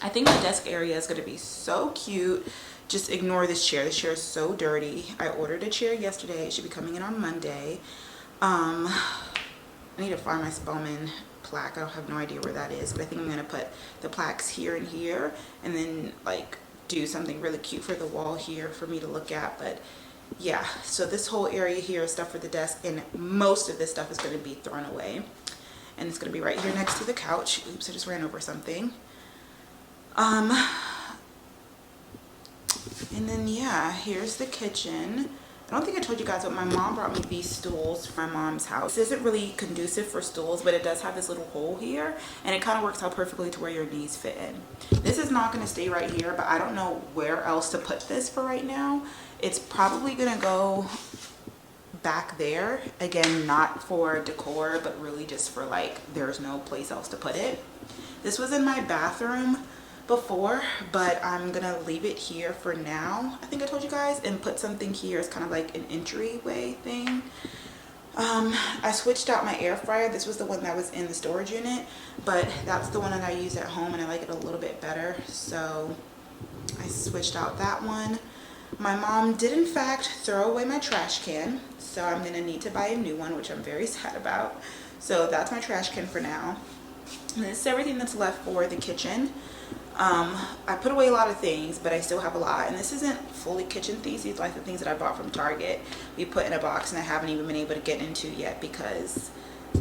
I think my desk area is going to be so cute. Just ignore this chair. This chair is so dirty. I ordered a chair yesterday. It should be coming in on Monday. I need to find my Spelman plaque. I have no idea where that is, but I think I'm going to put the plaques here and here, and then like do something really cute for the wall here for me to look at. But yeah, so this whole area here is stuff for the desk, and most of this stuff is going to be thrown away, and it's going to be right here next to the couch. Oops, I just ran over something. And then yeah, here's the kitchen. I don't think I told you guys, but my mom brought me these stools from my mom's house. This isn't really conducive for stools, but it does have this little hole here, and it kind of works out perfectly to where your knees fit in. This is not going to stay right here, but I don't know where else to put this for right now. It's probably going to go back there. Again, not for decor, but really just for like, there's no place else to put it. This was in my bathroom before, but I'm gonna leave it here for now. I think I told you guys, and put something here as kind of like an entryway thing. I switched out my air fryer. This was the one that was in the storage unit, but that's the one that I use at home, and I like it a little bit better. So I switched out that one. My mom did in fact throw away my trash can, so I'm gonna need to buy a new one, which I'm very sad about. So that's my trash can for now. And this is everything that's left for the kitchen. I put away a lot of things, but I still have a lot, and this isn't fully kitchen things. These are like the things that I bought from Target. We put in a box and I haven't even been able to get into yet because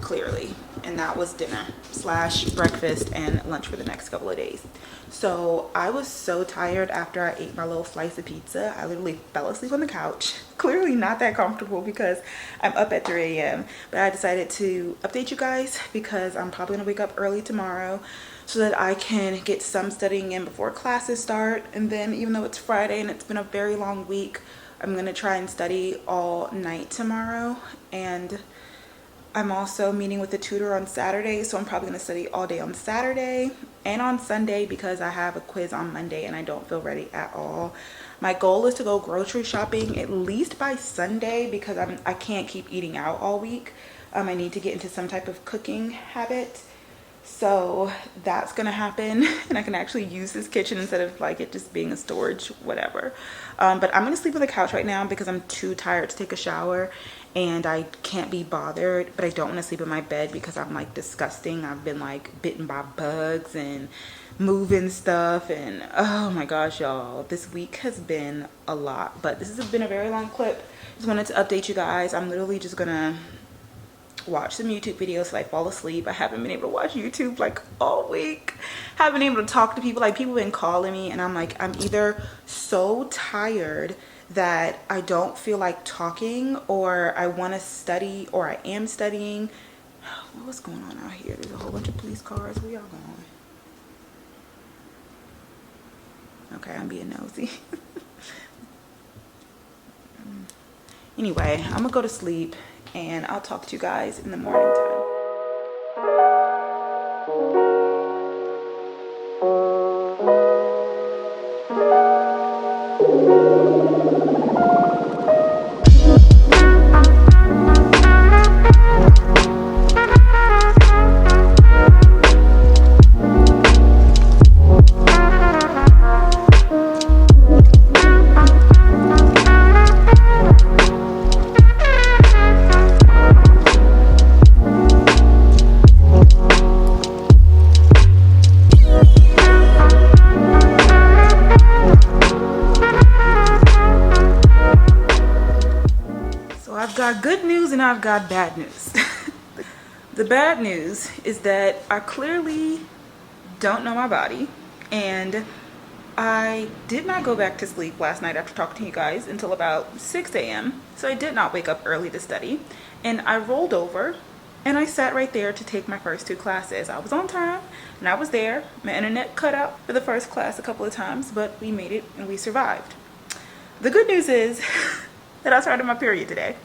clearly, and that was dinner slash breakfast and lunch for the next couple of days. So I was so tired after I ate my little slice of pizza. I literally fell asleep on the couch. Clearly not that comfortable because I'm up at 3 a.m. But I decided to update you guys because I'm probably gonna wake up early tomorrow so that I can get some studying in before classes start. And then even though it's Friday and it's been a very long week, I'm gonna try and study all night tomorrow. And I'm also meeting with a tutor on Saturday, so I'm probably gonna study all day on Saturday and on Sunday because I have a quiz on Monday and I don't feel ready at all. My goal is to go grocery shopping at least by Sunday because I can't keep eating out all week. I need to get into some type of cooking habit. So that's gonna happen, and I can actually use this kitchen instead of like it just being a storage whatever. But I'm gonna sleep on the couch right now because I'm too tired to take a shower and I can't be bothered. But I don't want to sleep in my bed because I'm like disgusting. I've been like bitten by bugs and moving stuff, and oh my gosh, y'all, this week has been a lot. But this has been a very long clip. Just wanted to update you guys. I'm literally just gonna watch some YouTube videos so I fall asleep. I haven't been able to watch YouTube like all week. Haven't been able to talk to people. Like, people have been calling me and I'm like, I'm either so tired that I don't feel like talking, or I want to study, or I am studying. What's going on out here? There's a whole bunch of police cars. Where y'all going? Okay, I'm being nosy. Anyway, I'm gonna go to sleep and I'll talk to you guys in the morning time. I've got good news and I've got bad news. The bad news is that I clearly don't know my body, and I did not go back to sleep last night after talking to you guys until about 6 a.m. So I did not wake up early to study, and I rolled over and I sat right there to take my first 2 classes. I was on time and I was there. My internet cut out for the first class a couple of times, but we made it and we survived. The good news is that I started my period today.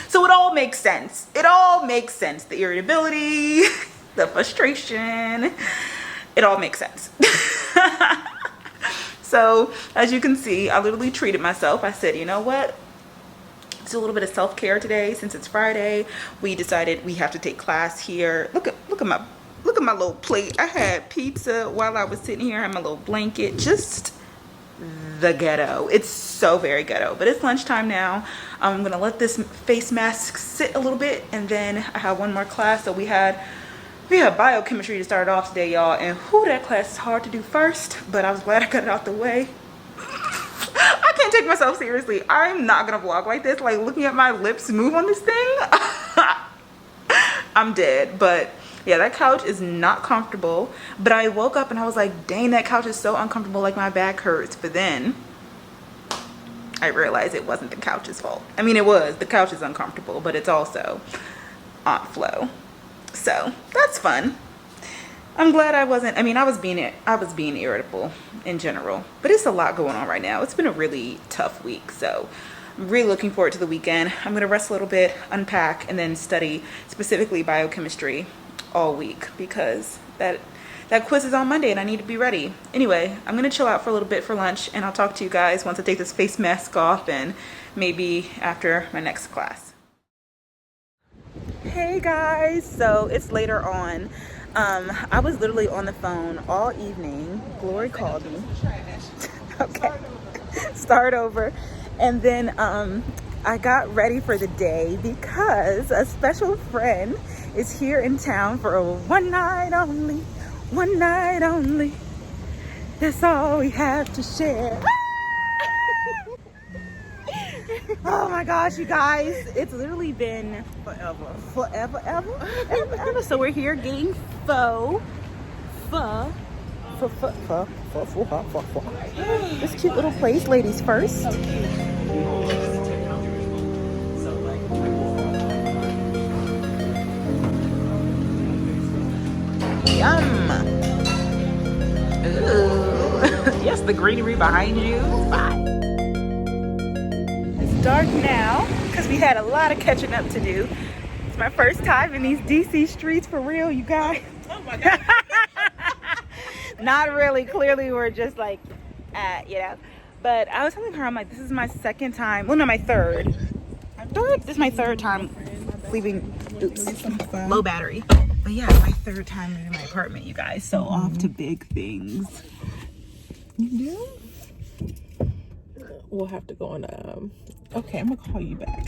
So it all makes sense. It all makes sense. The irritability, the frustration, it all makes sense. So as you can see, I literally treated myself. I said, you know what? It's a little bit of self-care today since it's Friday. We decided we have to take class here. Look at my little plate. I had pizza while I was sitting here. I had my little blanket. Just the ghetto. It's so very ghetto, but it's lunchtime now. I'm gonna let this face mask sit a little bit, and then I have one more class. So we have biochemistry to start off today, y'all, and whew, that class is hard to do first, but I was glad I got it out the way. I can't take myself seriously. I'm not gonna vlog like this, like looking at my lips move on this thing. I'm dead. But yeah, that couch is not comfortable. But I woke up and I was like, dang, that couch is so uncomfortable, like my back hurts. But then I realized it wasn't the couch's fault. I mean, it was. The couch is uncomfortable, but it's also Aunt Flo. So that's fun. I'm glad I wasn't. I mean, I was being irritable in general, but it's a lot going on right now. It's been a really tough week, so I'm really looking forward to the weekend. I'm gonna rest a little bit, unpack, and then study specifically biochemistry all week because that quiz is on Monday and I need to be ready. Anyway, I'm gonna chill out for a little bit for lunch, and I'll talk to you guys once I take this face mask off and maybe after my next class. Hey guys, so it's later on. I was literally on the phone all evening. Glory called me. Okay. Start over. And then I got ready for the day because a special friend is here in town for a one night only. One night only. That's all we have to share. Oh my gosh, you guys, it's literally been forever. So we're here getting pho. This cute little place, ladies first. Yum. Ooh. Yes, the greenery behind you. Bye. It's dark now because we had a lot of catching up to do. It's my first time in these DC streets for real, you guys. Oh my God. Not really. Clearly, we're just like, you know. But I was telling her, I'm like, this is my second time. Well, no, my third. This is my third time leaving. Oops, low battery. But yeah, my third time leaving my apartment, you guys. So off to big things. You do? We'll have to go on. Okay, I'm gonna call you back.